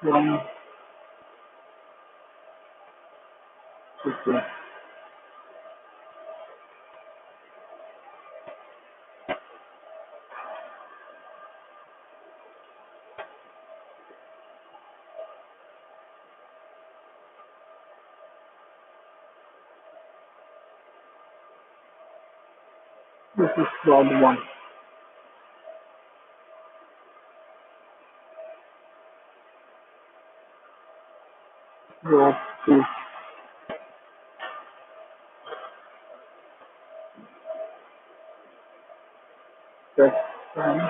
150. This is fraud 1, fraud 2, test 1,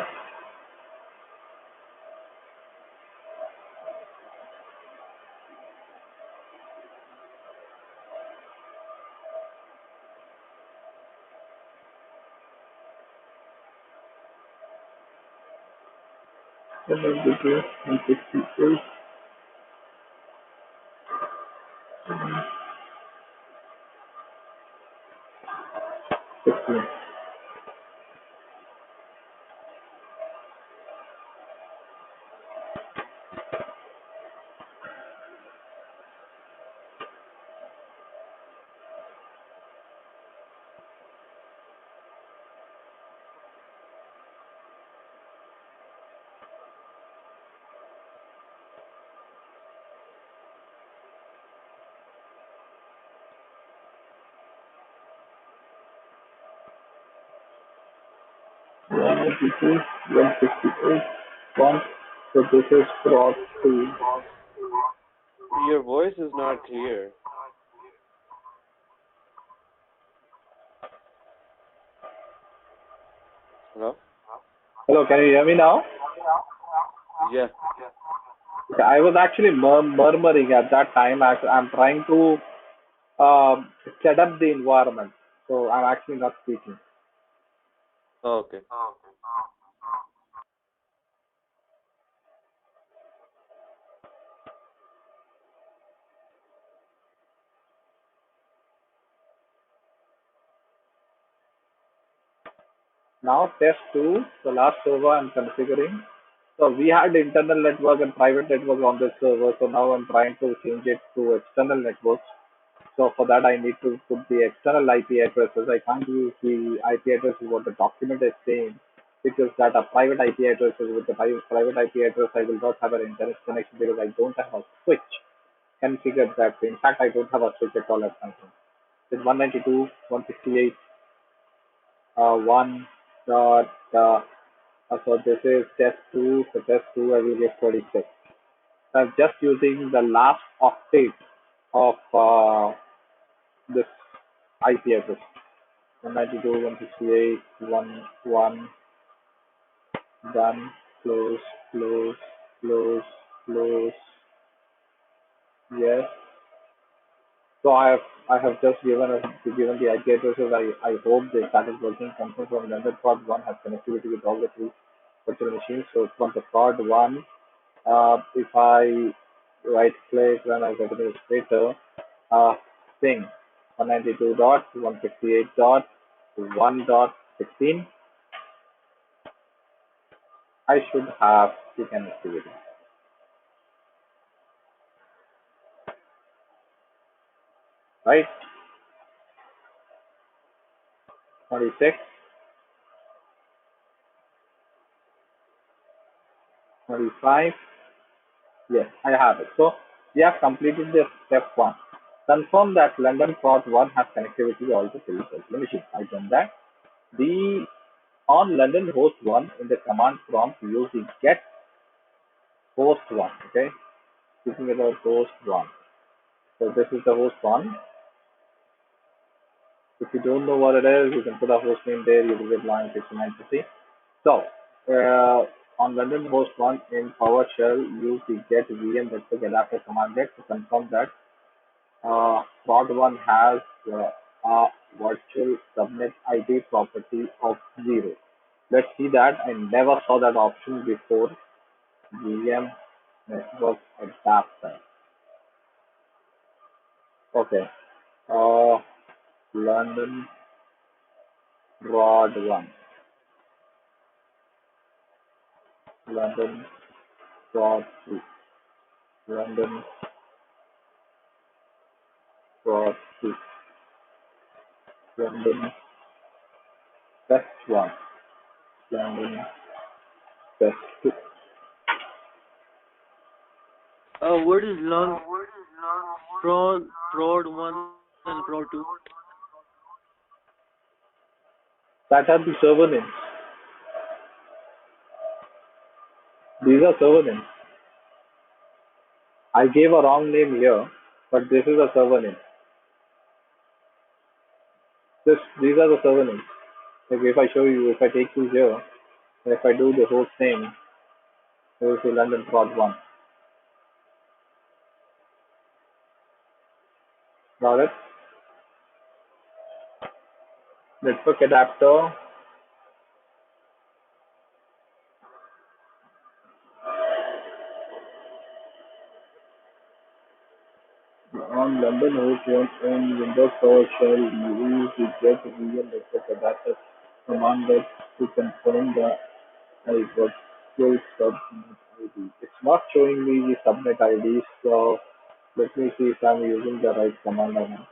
seven degree, 168, 16. One 92, 158, 1. So this is fraud 2. Your voice is not clear. Hello? Hello, can you hear me now? Yeah. Okay, I was actually murmuring at that time as I'm trying to set up the environment. So I'm actually not speaking. Okay. Now test 2, the last server I'm configuring. So we had internal network and private network on this server. So now I'm trying to change it to external networks. So for that I need to put the external IP addresses. I can't use the IP addresses what the document is saying because that are private IP addresses. With the private IP address I will not have an internet connection because I don't have a switch configured that way. In fact I don't have a switch at all at my home. With 192, 168, 1 dot so this is test 2. So test 2 I will get 36. So I'm just using the last octet of this IP address. 192, 168, 1, done, close, close, close, close, yes. So I have just given the IP addresses. I hope they started working. Confirm from London prod 1 has connectivity with all the three virtual machines. So from the prod 1, if I right click run as administrator, ping 192.168.1.16, I should have the connectivity, right? 26, 25, yes, I have it. So we have completed the step 1. Confirm that London port 1 has connectivity to all the three virtual machines. I've done that. The on London host 1 in the command prompt use the get host 1. Okay, speaking about host 1. So this is the host 1. If you don't know what it is, you can put a host name there. You will get line 6950. So on London host 1 in PowerShell, use the get VM network adapter command there to confirm that Prod 1 has a virtual subnet ID property of 0. Let's see that. I never saw that option before. VM network adapter. Okay. Uh, London Prod 1. London Prod 2. London Prod 2. London Test 1. London Test 2. What is long prod one and prod two? That are the server names. These are server names. I gave a wrong name here, but this is a server name. These are the server names. Like if I show you, if I take you here, and if I do the host name, it will say London Prod 1. Got it? Network adapter on London host 1 on Windows PowerShell. Use the get real network adapter command that to confirm the virtual subnet ID. It's not showing me the subnet ID, so let me see if I'm using the right command or not.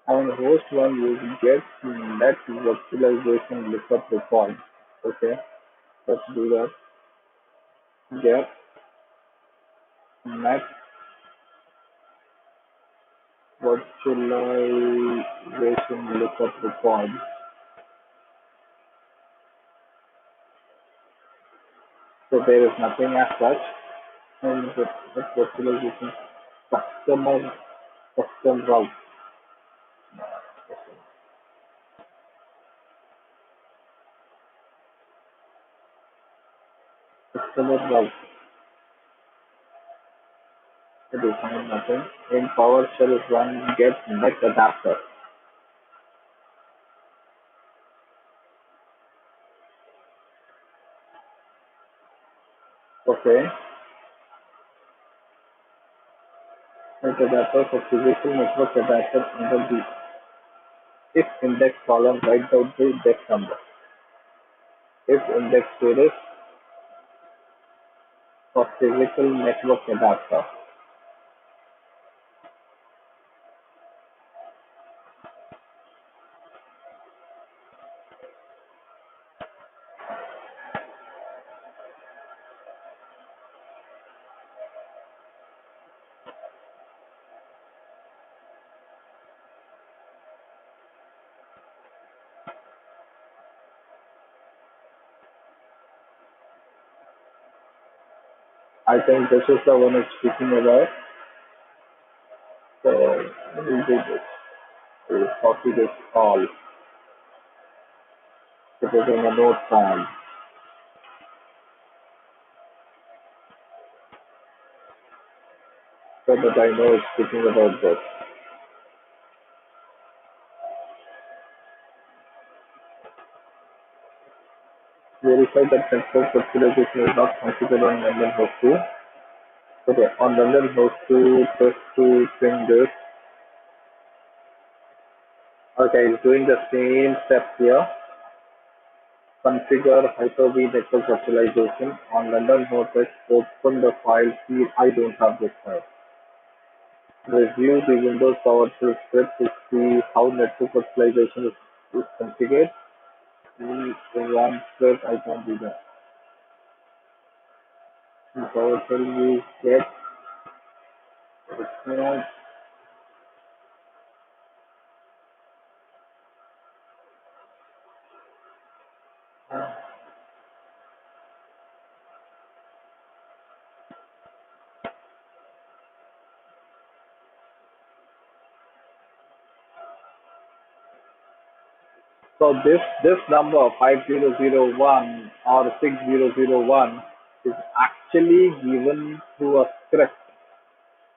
On host 1, use get net virtualization lookup record. Okay, let's do that. Get net virtualization lookup record. So there is nothing as such. And the net virtualization customer custom route. Customer route. It is find nothing. In PowerShell run get net adapter. Okay. Net adapter for physical network adapter under the if index column write out the index number. If index series for physical network adapter. I think this is the one it's speaking about. So we'll do this. We'll copy this all. Put it in a notepad so that I know it's speaking about this. Verify that network virtualization is not configured on London host 2. Okay, on London host 2, just to ping this. Okay, it's doing the same steps here. Configure Hyper-V network virtualization on London host. Open the file. See, I don't have this file. Review the Windows PowerShell script to see how network virtualization is configured. We run script. I can't do that. In PowerShell, we get required So this number 5001 or 6001 is actually given through a script,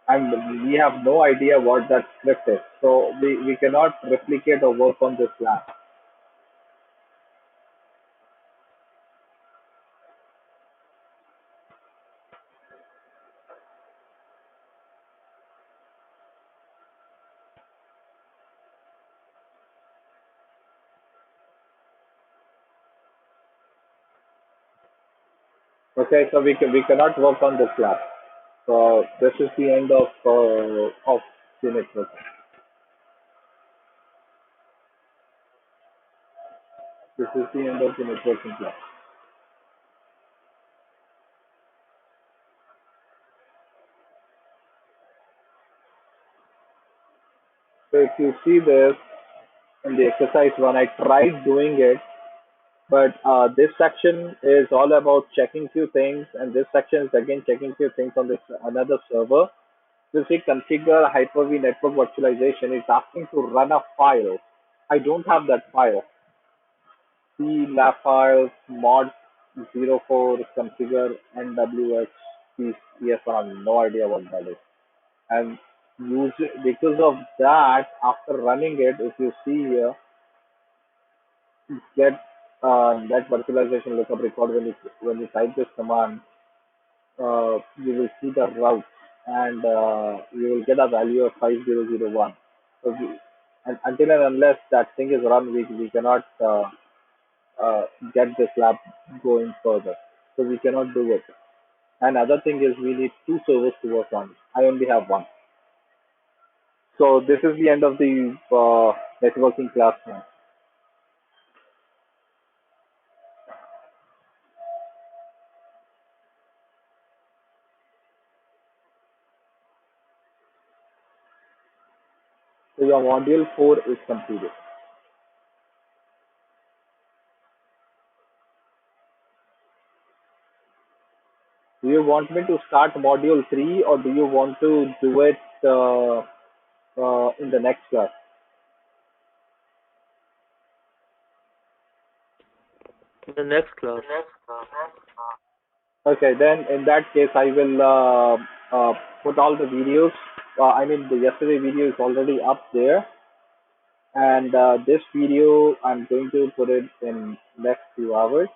and we have no idea what that script is. So we cannot replicate or work on this lab. Okay, so we cannot work on this lab. So this is the end of the network. This is the end of the networking class. So if you see this in the exercise one, I tried doing it, but this section is all about checking few things, and this section is again checking few things on this another server. You see configure Hyper-V network virtualization. It's asking to run a file. I don't have that file. C lab files mod 04 configure NWH PSR. No idea what that is. And use because of that, after running it, if you see here, get that virtualization lookup record when you type this command, you will see the route, and you will get a value of 5001. So and until and unless that thing is run, we cannot uh, get this lab going further. So we cannot do it. And other thing is we need two servers to work on. I only have one. So this is the end of the networking class now. So your module 4 is completed. Do you want me to start module 3, or do you want to do it in the next class? In the next class. Okay, then in that case, I will put all the videos. I mean, the yesterday video is already up there, and this video I'm going to put it in next few hours.